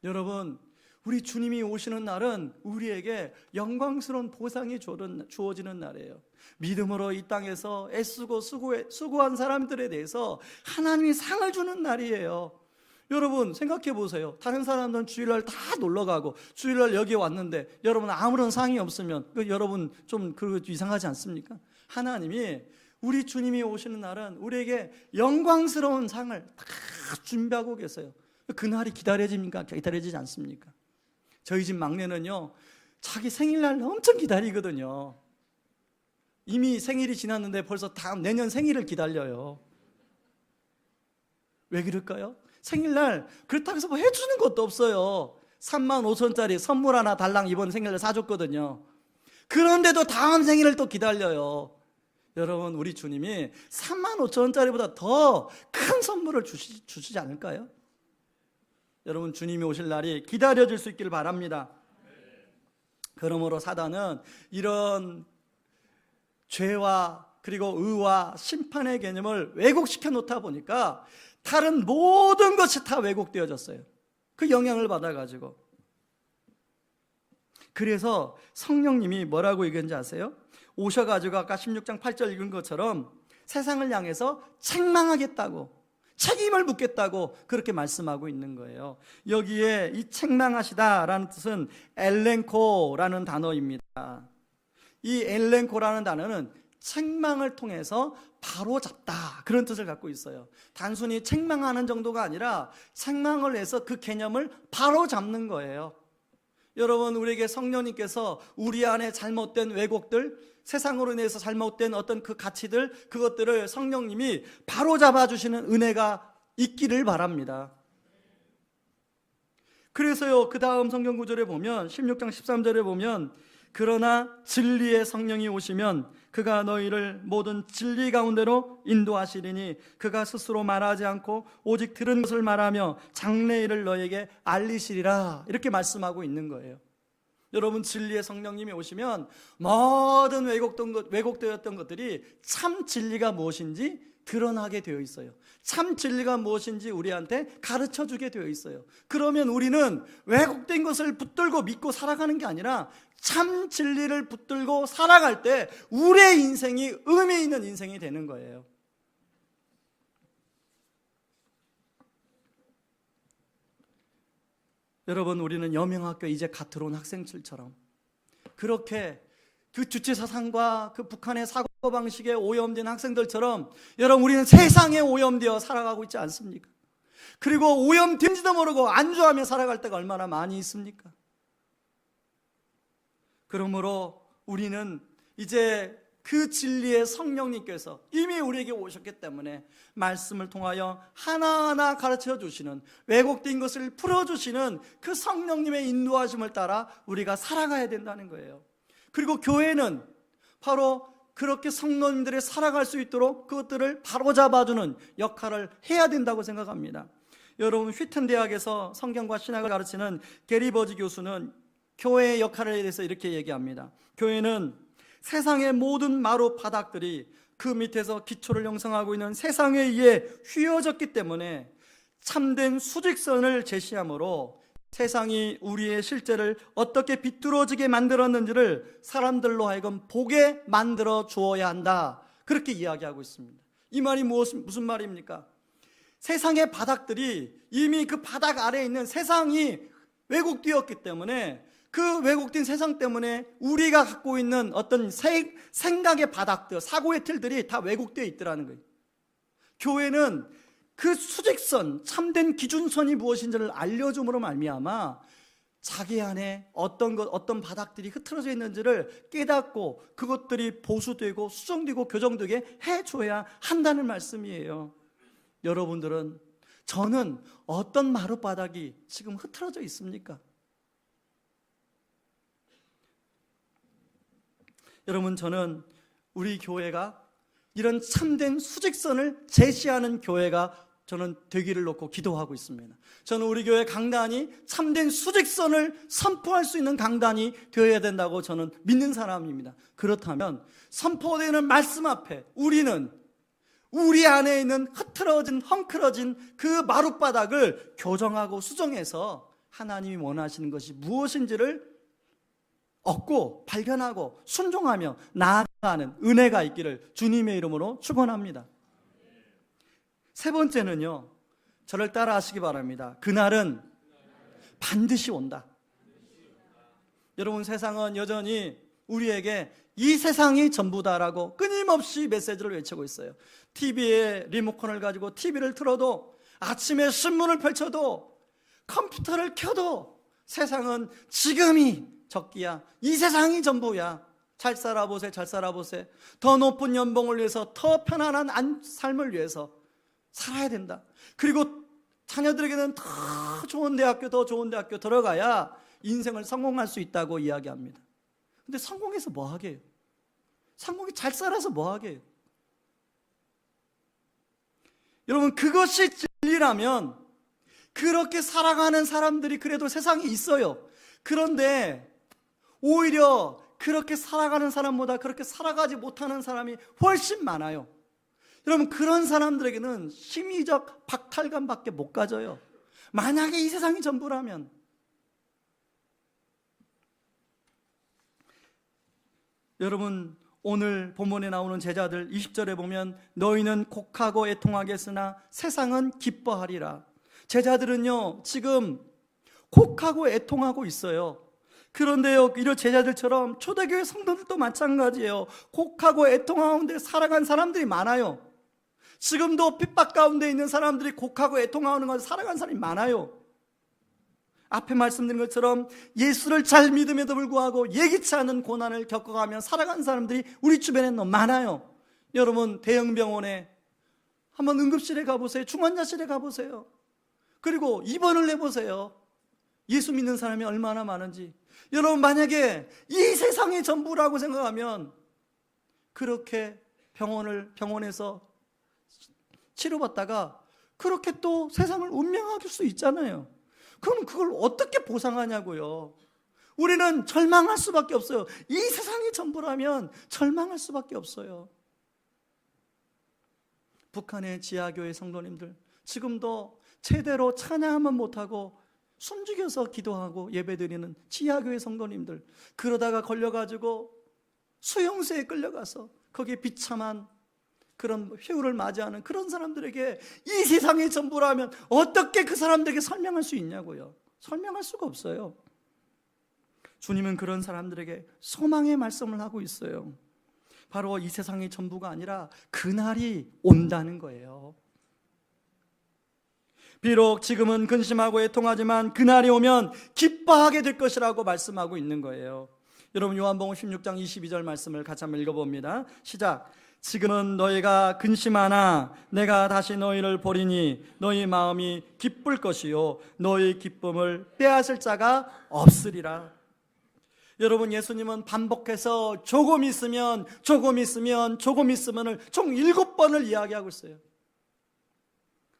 여러분, 우리 주님이 오시는 날은 우리에게 영광스러운 보상이 주어지는 날이에요. 믿음으로 이 땅에서 애쓰고 수고한 사람들에 대해서 하나님이 상을 주는 날이에요. 여러분 생각해 보세요. 다른 사람들은 주일날 다 놀러가고 주일날 여기 왔는데 여러분 아무런 상이 없으면 여러분 좀 이상하지 않습니까? 하나님이 우리 주님이 오시는 날은 우리에게 영광스러운 상을 다 준비하고 계세요. 그날이 기다려집니까? 기다려지지 않습니까? 저희 집 막내는요, 자기 생일날 엄청 기다리거든요. 이미 생일이 지났는데 벌써 다음 내년 생일을 기다려요. 왜 그럴까요? 생일날 그렇다고 해서 뭐 해주는 것도 없어요. 35,000원짜리 선물 하나 달랑 이번 생일날 사줬거든요. 그런데도 다음 생일을 또 기다려요. 여러분, 우리 주님이 35,000원짜리보다 더 큰 선물을 주시지 않을까요? 여러분, 주님이 오실 날이 기다려질 수 있기를 바랍니다. 그러므로 사단은 이런 죄와 그리고 의와 심판의 개념을 왜곡시켜 놓다 보니까 다른 모든 것이 다 왜곡되어졌어요. 그 영향을 받아가지고. 그래서 성령님이 뭐라고 얘기했는지 아세요? 오셔가지고 아까 16장 8절 읽은 것처럼 세상을 향해서 책망하겠다고, 책임을 묻겠다고 그렇게 말씀하고 있는 거예요. 여기에 이 책망하시다라는 뜻은 엘렌코라는 단어입니다. 이 엘렌코라는 단어는 책망을 통해서 바로잡다, 그런 뜻을 갖고 있어요. 단순히 책망하는 정도가 아니라 책망을 해서 그 개념을 바로잡는 거예요. 여러분, 우리에게 성령님께서 우리 안에 잘못된 왜곡들, 세상으로 인해서 잘못된 어떤 그 가치들, 그것들을 성령님이 바로잡아 주시는 은혜가 있기를 바랍니다. 그래서요, 그 다음 성경 구절에 보면 16장 13절에 보면 그러나 진리의 성령이 오시면 그가 너희를 모든 진리 가운데로 인도하시리니 그가 스스로 말하지 않고 오직 들은 것을 말하며 장래일을 너에게 알리시리라, 이렇게 말씀하고 있는 거예요. 여러분, 진리의 성령님이 오시면 모든 왜곡되었던 것들이 참 진리가 무엇인지 드러나게 되어 있어요. 참 진리가 무엇인지 우리한테 가르쳐 주게 되어 있어요. 그러면 우리는 왜곡된 것을 붙들고 믿고 살아가는 게 아니라 참 진리를 붙들고 살아갈 때 우리의 인생이 의미 있는 인생이 되는 거예요. 여러분, 우리는 여명학교 이제 갓 들어온 학생들처럼 그렇게 그 주체사상과 그 북한의 사고방식에 오염된 학생들처럼, 여러분, 우리는 세상에 오염되어 살아가고 있지 않습니까? 그리고 오염된지도 모르고 안주하며 살아갈 때가 얼마나 많이 있습니까? 그러므로 우리는 이제 그 진리의 성령님께서 이미 우리에게 오셨기 때문에 말씀을 통하여 하나하나 가르쳐 주시는, 왜곡된 것을 풀어주시는 그 성령님의 인도하심을 따라 우리가 살아가야 된다는 거예요. 그리고 교회는 바로 그렇게 성도님들이 살아갈 수 있도록 그것들을 바로잡아주는 역할을 해야 된다고 생각합니다. 여러분, 휘튼 대학에서 성경과 신학을 가르치는 게리 버지 교수는 교회의 역할에 대해서 이렇게 얘기합니다. 교회는 세상의 모든 마루 바닥들이 그 밑에서 기초를 형성하고 있는 세상에 의해 휘어졌기 때문에 참된 수직선을 제시하므로 세상이 우리의 실제를 어떻게 비뚤어지게 만들었는지를 사람들로 하여금 보게 만들어 주어야 한다, 그렇게 이야기하고 있습니다. 이 말이 무슨 말입니까? 세상의 바닥들이 이미 그 바닥 아래에 있는 세상이 왜곡되었기 때문에 그 왜곡된 세상 때문에 우리가 갖고 있는 어떤 생각의 바닥들, 사고의 틀들이 다 왜곡되어 있더라는 거예요. 교회는 그 수직선, 참된 기준선이 무엇인지를 알려줌으로 말미암아 자기 안에 어떤 바닥들이 흐트러져 있는지를 깨닫고 그것들이 보수되고 수정되고 교정되게 해줘야 한다는 말씀이에요. 여러분들은, 저는 어떤 마룻바닥이 지금 흐트러져 있습니까? 여러분, 저는 우리 교회가 이런 참된 수직선을 제시하는 교회가 저는 되기를 놓고 기도하고 있습니다. 저는 우리 교회 강단이 참된 수직선을 선포할 수 있는 강단이 되어야 된다고 저는 믿는 사람입니다. 그렇다면 선포되는 말씀 앞에 우리는 우리 안에 있는 흐트러진, 헝클어진 그 마룻바닥을 교정하고 수정해서 하나님이 원하시는 것이 무엇인지를 얻고 발견하고 순종하며 나아가는 은혜가 있기를 주님의 이름으로 축원합니다. 세 번째는요, 저를 따라 하시기 바랍니다. 그날은 반드시 온다. 여러분, 세상은 여전히 우리에게 이 세상이 전부다라고 끊임없이 메시지를 외치고 있어요. TV에 리모컨을 가지고 TV를 틀어도, 아침에 신문을 펼쳐도, 컴퓨터를 켜도 세상은 지금이 적기야. 이 세상이 전부야. 잘 살아보세, 잘 살아보세. 더 높은 연봉을 위해서, 더 편안한 삶을 위해서 살아야 된다. 그리고 자녀들에게는 더 좋은 대학교, 더 좋은 대학교 들어가야 인생을 성공할 수 있다고 이야기합니다. 근데 성공해서 뭐 하게 해요? 성공이 잘 살아서 뭐 하게 해요? 여러분, 그것이 진리라면 그렇게 살아가는 사람들이 그래도 세상에 있어요. 그런데 오히려 그렇게 살아가는 사람보다 그렇게 살아가지 못하는 사람이 훨씬 많아요. 여러분, 그런 사람들에게는 심리적 박탈감밖에 못 가져요. 만약에 이 세상이 전부라면. 여러분, 오늘 본문에 나오는 제자들 20절에 보면 너희는 곡하고 애통하겠으나 세상은 기뻐하리라. 제자들은요, 지금 곡하고 애통하고 있어요. 그런데요, 이런 제자들처럼 초대교회 성도들도 마찬가지예요. 곡하고 애통하는데 살아간 사람들이 많아요. 지금도 핍박 가운데 있는 사람들이 곡하고 애통하는 것을 살아간 사람이 많아요. 앞에 말씀드린 것처럼 예수를 잘 믿음에도 불구하고 예기치 않은 고난을 겪어가며 살아간 사람들이 우리 주변에 너무 많아요. 여러분, 대형병원에 한번 응급실에 가보세요. 중환자실에 가보세요. 그리고 입원을 해보세요. 예수 믿는 사람이 얼마나 많은지. 여러분, 만약에 이 세상이 전부라고 생각하면 그렇게 병원에서 치료받다가 그렇게 또 세상을 운명할 수 있잖아요. 그럼 그걸 어떻게 보상하냐고요. 우리는 절망할 수밖에 없어요. 이 세상이 전부라면 절망할 수밖에 없어요. 북한의 지하교회 성도님들, 지금도 제대로 찬양하면 못하고 숨죽여서 기도하고 예배드리는 지하교회 성도님들, 그러다가 걸려가지고 수용소에 끌려가서 거기에 비참한 그런 휴를 맞이하는 그런 사람들에게 이 세상의 전부라면 어떻게 그 사람들에게 설명할 수 있냐고요. 설명할 수가 없어요. 주님은 그런 사람들에게 소망의 말씀을 하고 있어요. 바로 이 세상의 전부가 아니라 그날이 온다는 거예요. 비록 지금은 근심하고 애통하지만 그날이 오면 기뻐하게 될 것이라고 말씀하고 있는 거예요. 여러분, 요한복음 16장 22절 말씀을 같이 한번 읽어봅니다. 시작. 지금은 너희가 근심하나 내가 다시 너희를 보리니 너희 마음이 기쁠 것이요 너희 기쁨을 빼앗을 자가 없으리라. 여러분, 예수님은 반복해서 조금 있으면 총 7번을 이야기하고 있어요.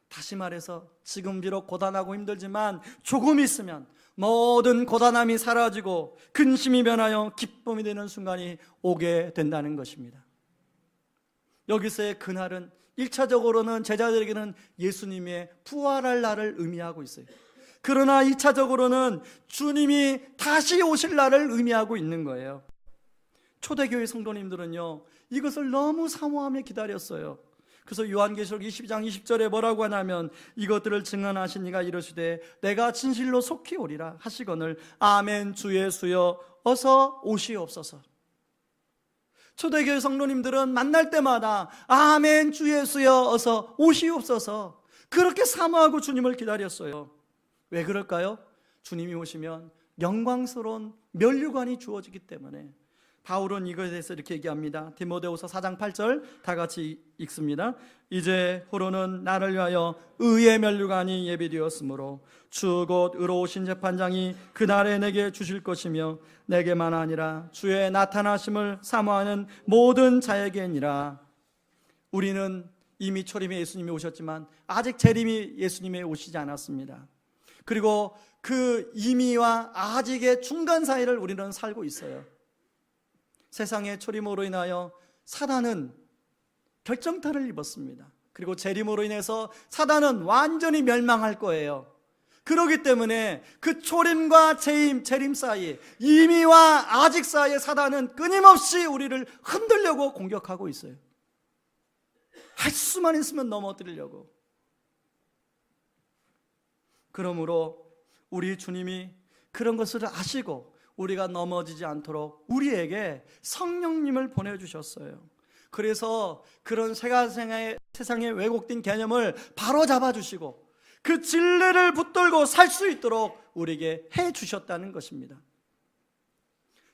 다시 말해서 지금 비록 고단하고 힘들지만 조금 있으면 모든 고단함이 사라지고 근심이 변하여 기쁨이 되는 순간이 오게 된다는 것입니다. 여기서의 그날은 1차적으로는 제자들에게는 예수님의 부활할 날을 의미하고 있어요. 그러나 2차적으로는 주님이 다시 오실 날을 의미하고 있는 거예요. 초대교회 성도님들은요, 이것을 너무 사모하며 기다렸어요. 그래서 요한계시록 22장 20절에 뭐라고 하냐면 이것들을 증언하신 이가 이르시되 내가 진실로 속히 오리라 하시거늘 아멘 주 예수여 어서 오시옵소서. 초대교회 성도님들은 만날 때마다 아멘 주 예수여 어서 오시옵소서 그렇게 사모하고 주님을 기다렸어요. 왜 그럴까요? 주님이 오시면 영광스러운 면류관이 주어지기 때문에. 바울은 이거에 대해서 이렇게 얘기합니다. 디모데후서 4장 8절 다 같이 읽습니다. 이제 후로는 나를 위하여 의의 면류관이 예비되었으므로 주 곧 의로우신 재판장이 그날에 내게 주실 것이며 내게만 아니라 주의 나타나심을 사모하는 모든 자에게니라. 우리는 이미 초림에 예수님이 오셨지만 아직 재림이 예수님이 오시지 않았습니다. 그리고 그 이미와 아직의 중간 사이를 우리는 살고 있어요. 세상의 초림으로 인하여 사단은 결정타를 입었습니다. 그리고 재림으로 인해서 사단은 완전히 멸망할 거예요. 그렇기 때문에 그 초림과 재림 사이, 이미와 아직 사이에 사단은 끊임없이 우리를 흔들려고 공격하고 있어요. 할 수만 있으면 넘어뜨리려고. 그러므로 우리 주님이 그런 것을 아시고 우리가 넘어지지 않도록 우리에게 성령님을 보내주셨어요. 그래서 그런 세상의 왜곡된 개념을 바로 잡아주시고 그 진리를 붙들고 살 수 있도록 우리에게 해주셨다는 것입니다.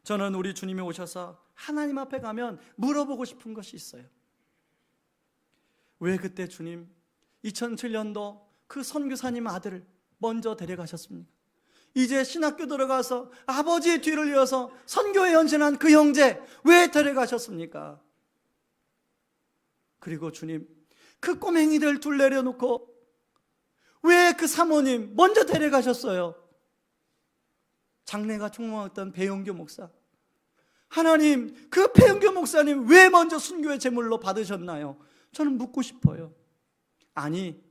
저는 우리 주님이 오셔서 하나님 앞에 가면 물어보고 싶은 것이 있어요. 왜 그때 주님 2007년도 그 선교사님 아들을 먼저 데려가셨습니까? 이제 신학교 들어가서 아버지의 뒤를 이어서 선교에 헌신한 그 형제 왜 데려가셨습니까? 그리고 주님 그 꼬맹이들 둘 내려놓고 왜 그 사모님 먼저 데려가셨어요? 장래가 촉망했던 배용규 목사, 하나님 그 배용규 목사님 왜 먼저 순교의 제물로 받으셨나요? 저는 묻고 싶어요. 아니,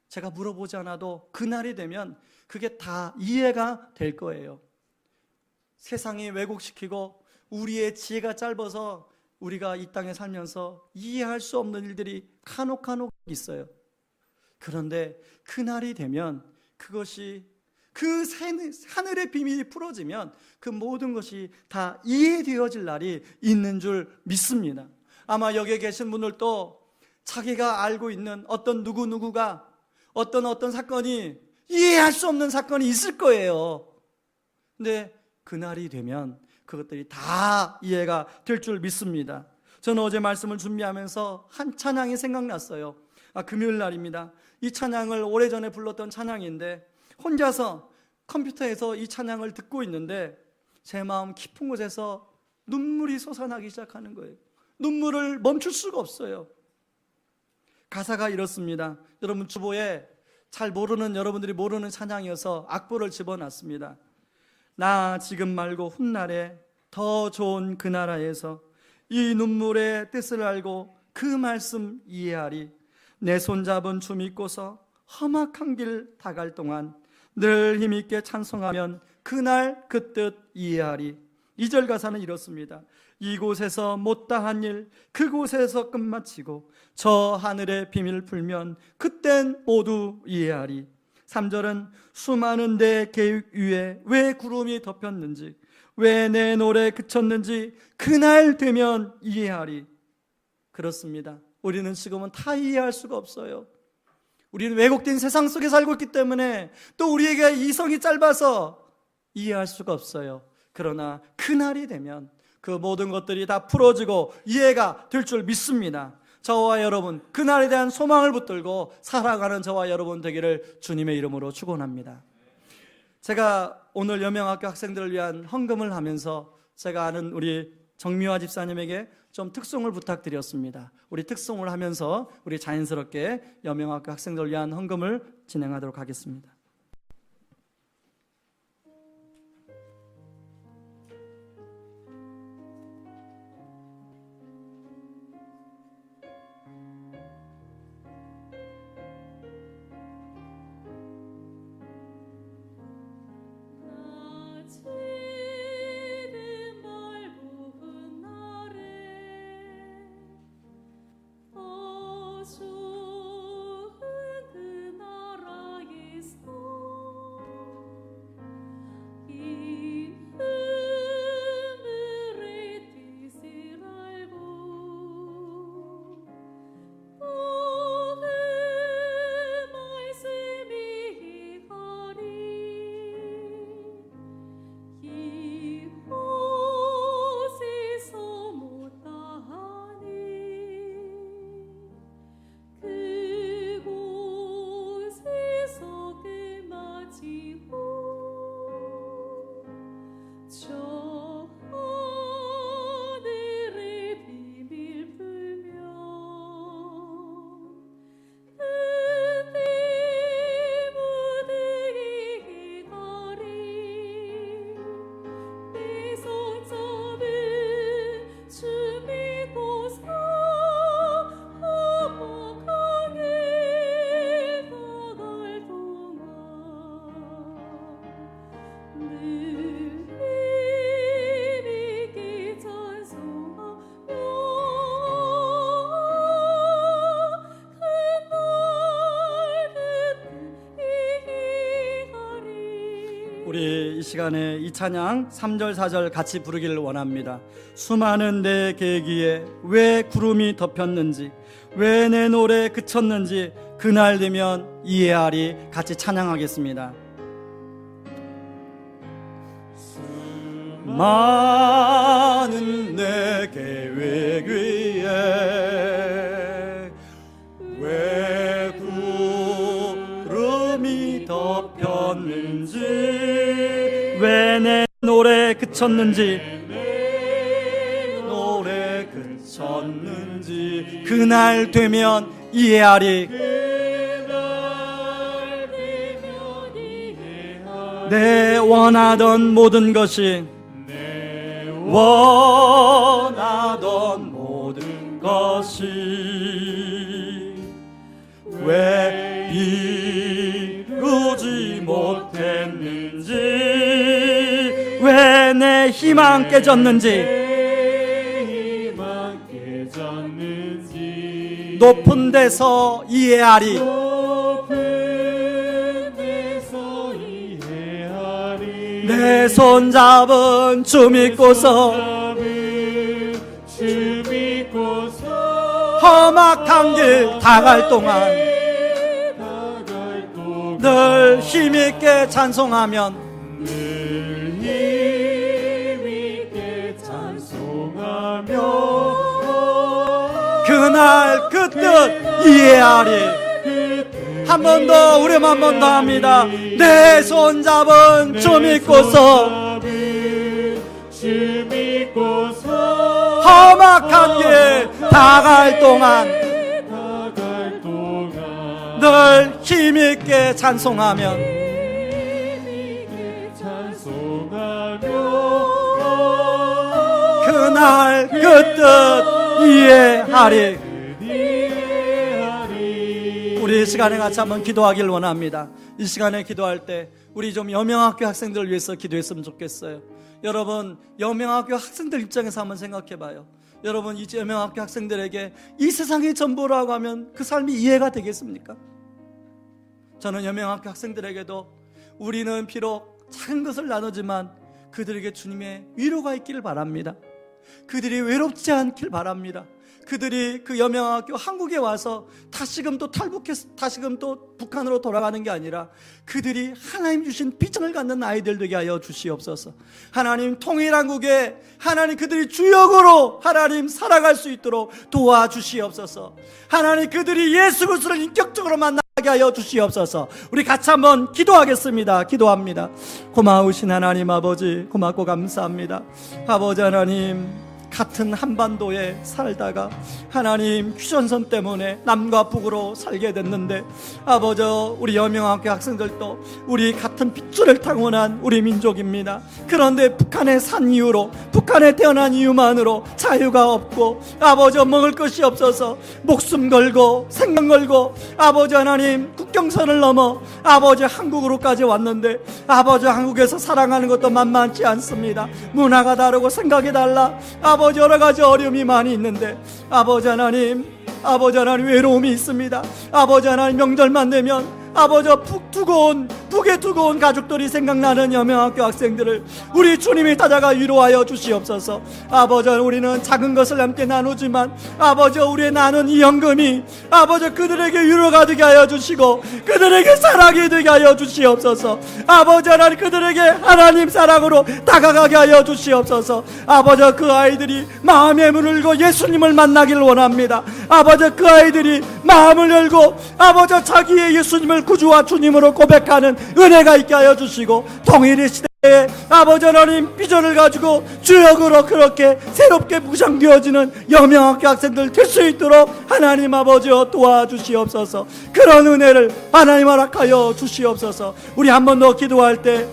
제가 물어보지 않아도 그날이 되면 그게 다 이해가 될 거예요. 세상이 왜곡시키고 우리의 지혜가 짧아서 우리가 이 땅에 살면서 이해할 수 없는 일들이 간혹 있어요. 그런데 그날이 되면 그것이 그 하늘의 비밀이 풀어지면 그 모든 것이 다 이해되어질 날이 있는 줄 믿습니다. 아마 여기에 계신 분들도 자기가 알고 있는 어떤 누구누구가 어떤 사건이 이해할 수 없는 사건이 있을 거예요. 근데 그날이 되면 그것들이 다 이해가 될 줄 믿습니다. 저는 어제 말씀을 준비하면서 한 찬양이 생각났어요. 금요일 날입니다. 이 찬양을 오래전에 불렀던 찬양인데 혼자서 컴퓨터에서 이 찬양을 듣고 있는데 제 마음 깊은 곳에서 눈물이 솟아나기 시작하는 거예요. 눈물을 멈출 수가 없어요. 가사가 이렇습니다. 여러분 주보에 잘 모르는, 여러분들이 모르는 찬양이어서 악보를 집어놨습니다. 나 지금 말고 훗날에 더 좋은 그 나라에서 이 눈물의 뜻을 알고 그 말씀 이해하리. 내 손잡은 주 믿고서 험악한 길 다갈 동안 늘 힘있게 찬송하면 그날 그 뜻 이해하리. 2절 가사는 이렇습니다. 이곳에서 못다한 일 그곳에서 끝마치고 저 하늘의 비밀 풀면 그땐 모두 이해하리. 3절은 수많은 내 계획 위에 왜 구름이 덮였는지 왜 내 노래 그쳤는지 그날 되면 이해하리. 그렇습니다. 우리는 지금은 다 이해할 수가 없어요. 우리는 왜곡된 세상 속에 살고 있기 때문에 또 우리에게 이성이 짧아서 이해할 수가 없어요. 그러나 그날이 되면 그 모든 것들이 다 풀어지고 이해가 될 줄 믿습니다. 저와 여러분 그날에 대한 소망을 붙들고 살아가는 저와 여러분 되기를 주님의 이름으로 축원합니다. 제가 오늘 여명학교 학생들을 위한 헌금을 하면서 제가 아는 우리 정미화 집사님에게 좀 특송을 부탁드렸습니다. 우리 특송을 하면서 우리 자연스럽게 여명학교 학생들을 위한 헌금을 진행하도록 하겠습니다. 시간에 이 찬양 3절 4절 같이 부르기를 원합니다. 수많은 내 계기에 왜 구름이 덮였는지, 왜 내 노래 그쳤는지 그날 되면 이해하리. 같이 찬양하겠습니다. 수많은 내 계획 위에 왜 구름이 덮였는지, 왜 내 노래 그쳤는지, 노래 그쳤는지 그날 되면 이해하리. 내 원하던 모든 것이, 원하던 모든 것이 왜 이루지 못했는지, 왜 내 희망 깨졌는지, 높은 데서 이해하리. 내 손잡은 주 믿고서 험악한 길 다갈 동안 늘 힘있게 찬송하면 그날 그 뜻 이해하리. 한 번 더, 우리 한 번 더 합니다. 내 손잡은 주 믿고서 험악한 길 다갈 동안 늘 힘있게 찬송하면 그날 그 뜻 이해하리. 우리 이 시간에 같이 한번 기도하길 원합니다. 이 시간에 기도할 때 우리 좀 여명학교 학생들을 위해서 기도했으면 좋겠어요. 여러분, 여명학교 학생들 입장에서 한번 생각해 봐요. 여러분, 이 여명학교 학생들에게 이 세상의 전부라고 하면 그 삶이 이해가 되겠습니까? 저는 여명학교 학생들에게도 우리는 비록 작은 것을 나누지만 그들에게 주님의 위로가 있기를 바랍니다. 그들이 외롭지 않길 바랍니다. 그들이 그 여명학교 한국에 와서 다시금 또 탈북해서 다시금 또 북한으로 돌아가는 게 아니라 그들이 하나님 주신 비전을 갖는 아이들 되게 하여 주시옵소서. 하나님, 통일한국에 하나님 그들이 주역으로 하나님 살아갈 수 있도록 도와주시옵소서. 하나님, 그들이 예수 그리스도를 인격적으로 만나게 하여 주시옵소서. 우리 같이 한번 기도하겠습니다. 기도합니다. 고마우신 하나님 아버지, 고맙고 감사합니다. 아버지 하나님, 같은 한반도에 살다가 하나님 휴전선 때문에 남과 북으로 살게 됐는데 아버지, 우리 여명학교 학생들도 우리 같은 핏줄을 타고난 우리 민족입니다. 그런데 북한에 산 이유로, 북한에 태어난 이유만으로 자유가 없고 아버지 먹을 것이 없어서 목숨 걸고 생명 걸고 아버지 하나님 국경선을 넘어 아버지 한국으로까지 왔는데 아버지 한국에서 살아가는 것도 만만치 않습니다. 문화가 다르고 생각이 달라 아버지 여러 가지 어려움이 많이 있는데 아버지 하나님 외로움이 있습니다. 아버지 하나님, 명절만 되면 아버지 북에 두고 온 가족들이 생각나는 여명학교 학생들을 우리 주님이 찾아가 위로하여 주시옵소서. 아버지, 우리는 작은 것을 함께 나누지만 아버지, 우리의 나눈 이 연금이 아버지 그들에게 위로가 되게 하여 주시고 그들에게 사랑이 되게 하여 주시옵소서. 아버지 하나님, 그들에게 하나님 사랑으로 다가가게 하여 주시옵소서. 아버지, 그 아이들이 마음의 문을 열고 예수님을 만나기를 원합니다. 아버지, 그 아이들이 마음을 열고 아버지 자기의 예수님을 구주와 주님으로 고백하는 은혜가 있게 하여 주시고 통일의 시대에 아버지 하나님 비전을 가지고 주역으로 그렇게 새롭게 무장되어지는 여명학교 학생들 될 수 있도록 하나님 아버지여 도와주시옵소서. 그런 은혜를 하나님 허락하여 주시옵소서. 우리 한 번 더 기도할 때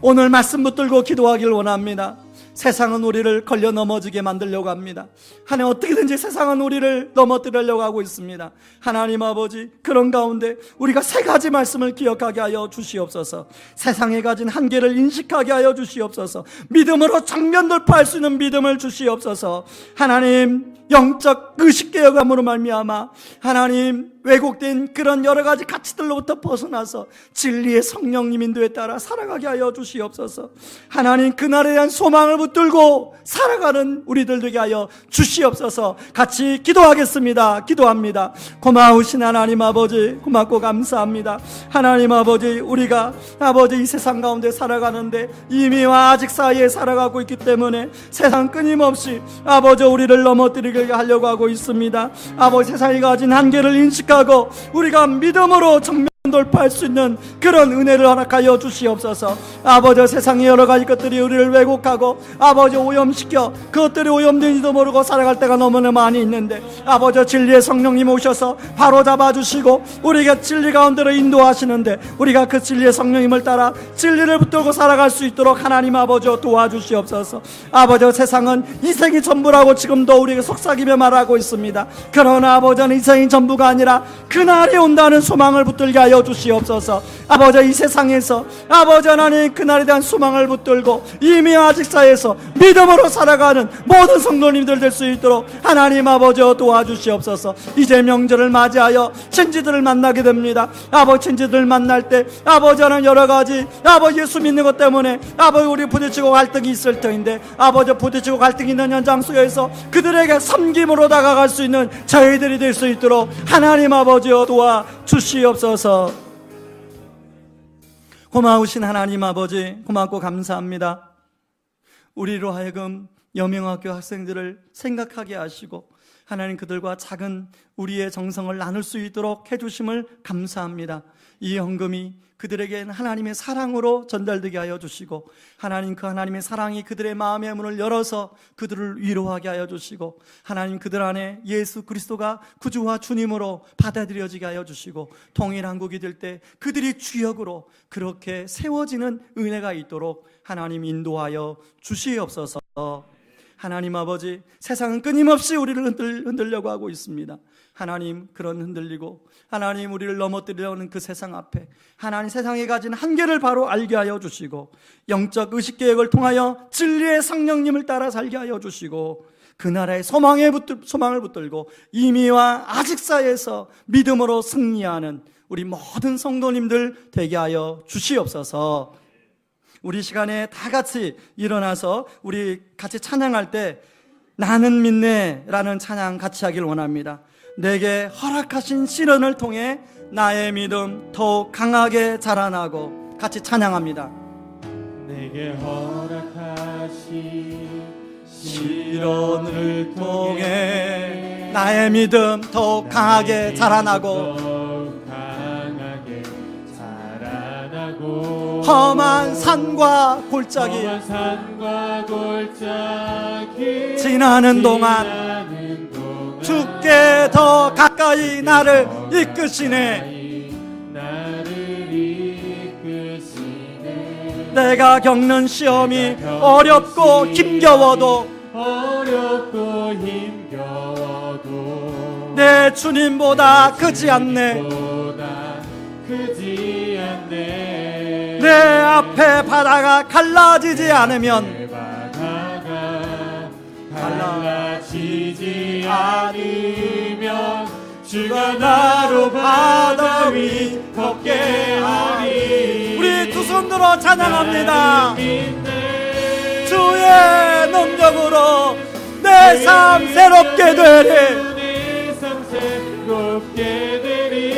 오늘 말씀 붙들고 기도하길 원합니다. 세상은 우리를 걸려 넘어지게 만들려고 합니다. 하나님, 어떻게든지 세상은 우리를 넘어뜨리려고 하고 있습니다. 하나님 아버지, 그런 가운데 우리가 세 가지 말씀을 기억하게 하여 주시옵소서. 세상에 가진 한계를 인식하게 하여 주시옵소서. 믿음으로 정면 돌파할 수 있는 믿음을 주시옵소서. 하나님, 영적 의식개혁함으로 말미암아 하나님, 왜곡된 그런 여러 가지 가치들로부터 벗어나서 진리의 성령님 인도에 따라 살아가게 하여 주시옵소서. 하나님, 그날에 대한 소망을 붙들고 살아가는 우리들 되게 하여 주시옵소서. 같이 기도하겠습니다. 기도합니다. 고마우신 하나님 아버지, 고맙고 감사합니다. 하나님 아버지, 우리가 아버지 이 세상 가운데 살아가는데 이미와 아직 사이에 살아가고 있기 때문에 세상 끊임없이 아버지 우리를 넘어뜨리게 하려고 하고 있습니다. 아버지, 세상이 가진 한계를 인식하고 우리가 믿음으로 정면 돌파할 수 있는 그런 은혜를 허락하여 주시옵소서. 아버지, 세상의 여러 가지 것들이 우리를 왜곡하고 아버지 오염시켜 그것들이 오염된지도 모르고 살아갈 때가 너무나 많이 있는데, 아버지 진리의 성령님 오셔서 바로 잡아주시고 우리가 진리 가운데로 인도하시는데, 우리가 그 진리의 성령님을 따라 진리를 붙들고 살아갈 수 있도록 하나님 아버지 도와주시옵소서. 아버지, 세상은 이생이 전부라고 지금도 우리에게 속삭이며 말하고 있습니다. 그러나 아버지는 이생이 전부가 아니라 그날이 온다는 소망을 붙들게 하여 주시옵소서. 아버지, 이 세상에서 아버지 하나님 그날에 대한 소망을 붙들고 이미 아직 사이에서 믿음으로 살아가는 모든 성도님들 될 수 있도록 하나님 아버지 도와주시옵소서. 이제 명절을 맞이하여 친지들을 만나게 됩니다. 아버지, 친지들 만날 때 아버지 하나님 여러 가지 아버지 예수 믿는 것 때문에 아버지 우리 부딪히고 갈등이 있을 터인데, 아버지 부딪히고 갈등이 있는 현장 속에서 그들에게 섬김으로 다가갈 수 있는 저희들이 될 수 있도록 하나님 아버지 도와주시옵소서. 고마우신 하나님 아버지, 고맙고 감사합니다. 우리로 하여금 여명학교 학생들을 생각하게 하시고 하나님 그들과 작은 우리의 정성을 나눌 수 있도록 해주심을 감사합니다. 이 헌금이 그들에겐 하나님의 사랑으로 전달되게 하여 주시고, 하나님 그 하나님의 사랑이 그들의 마음의 문을 열어서 그들을 위로하게 하여 주시고, 하나님 그들 안에 예수 그리스도가 구주와 주님으로 받아들여지게 하여 주시고, 통일한국이 될 때 그들이 주역으로 그렇게 세워지는 은혜가 있도록 하나님 인도하여 주시옵소서. 하나님 아버지, 세상은 끊임없이 우리를 흔들려고 하고 있습니다. 하나님, 그런 흔들리고 하나님 우리를 넘어뜨리려는 그 세상 앞에 하나님 세상에 가진 한계를 바로 알게 하여 주시고, 영적 의식개혁을 통하여 진리의 성령님을 따라 살게 하여 주시고, 그 나라의 소망을 붙들고 이미와 아직 사이에서 믿음으로 승리하는 우리 모든 성도님들 되게 하여 주시옵소서. 우리 시간에 다 같이 일어나서 우리 같이 찬양할 때 나는 믿네 라는 찬양 같이 하길 원합니다. 내게 허락하신 시련을 통해 나의 믿음 더욱 강하게 자라나고, 같이 찬양합니다. 내게 허락하신 시련을 통해 나의 믿음 더욱 강하게 자라나고, 험한 산과 골짜기 지나는 동안 주께 더 가까이 나를 이끄시네. 내가 겪는 시험이 어렵고 힘겨워도 내 주님보다 크지 않네. 내 앞에 바다가 갈라지지 않으면 주가 나로 바다 위 걷게 하리. 우리 두 손 들어 찬양합니다. 주의 능력으로 내 삶 새롭게 되리.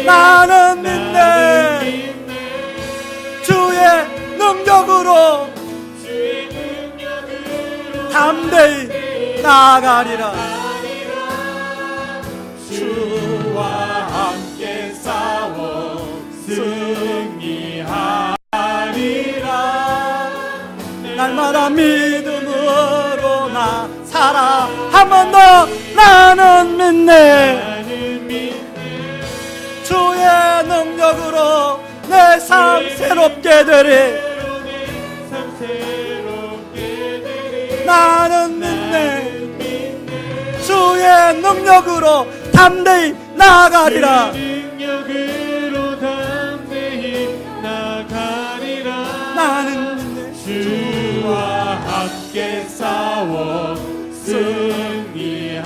나는 믿네. 주의 능력으로 담대히 나아가리라. 주와 함께 싸워 승리하리라. 날마다 믿음으로 나 살아. 한 번 더. 나는 믿네. 주의 능력으로 내 삶 새롭게 되리. 능력으로 담대히 나아가리라. 능력으로 담대히 나아가리라. 나는 주와 함께 싸워 승리하리라.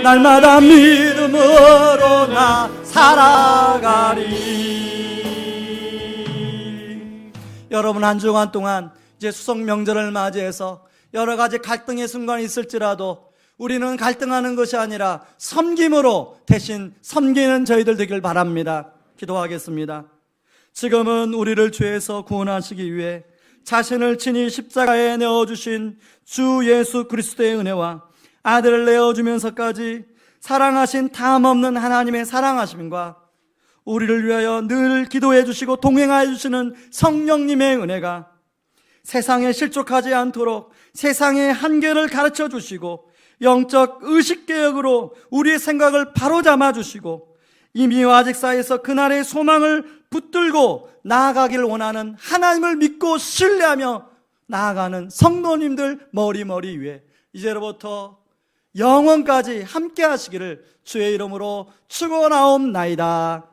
날마다 믿음으로 나 살아가리. 여러분, 한 주간 동안 이제 수석 명절을 맞이해서 여러 가지 갈등의 순간이 있을지라도 우리는 갈등하는 것이 아니라 섬김으로 대신 섬기는 저희들 되길 바랍니다. 기도하겠습니다. 지금은 우리를 죄에서 구원하시기 위해 자신을 친히 십자가에 내어주신 주 예수 그리스도의 은혜와 아들을 내어주면서까지 사랑하신 탐없는 하나님의 사랑하심과 우리를 위하여 늘 기도해 주시고 동행하여 주시는 성령님의 은혜가 세상에 실족하지 않도록 세상의 한계를 가르쳐 주시고 영적 의식개혁으로 우리의 생각을 바로잡아 주시고 이미와 아직 사이에서 그날의 소망을 붙들고 나아가길 원하는 하나님을 믿고 신뢰하며 나아가는 성도님들 머리머리 위에 이제로부터 영원까지 함께 하시기를 주의 이름으로 축원하옵나이다.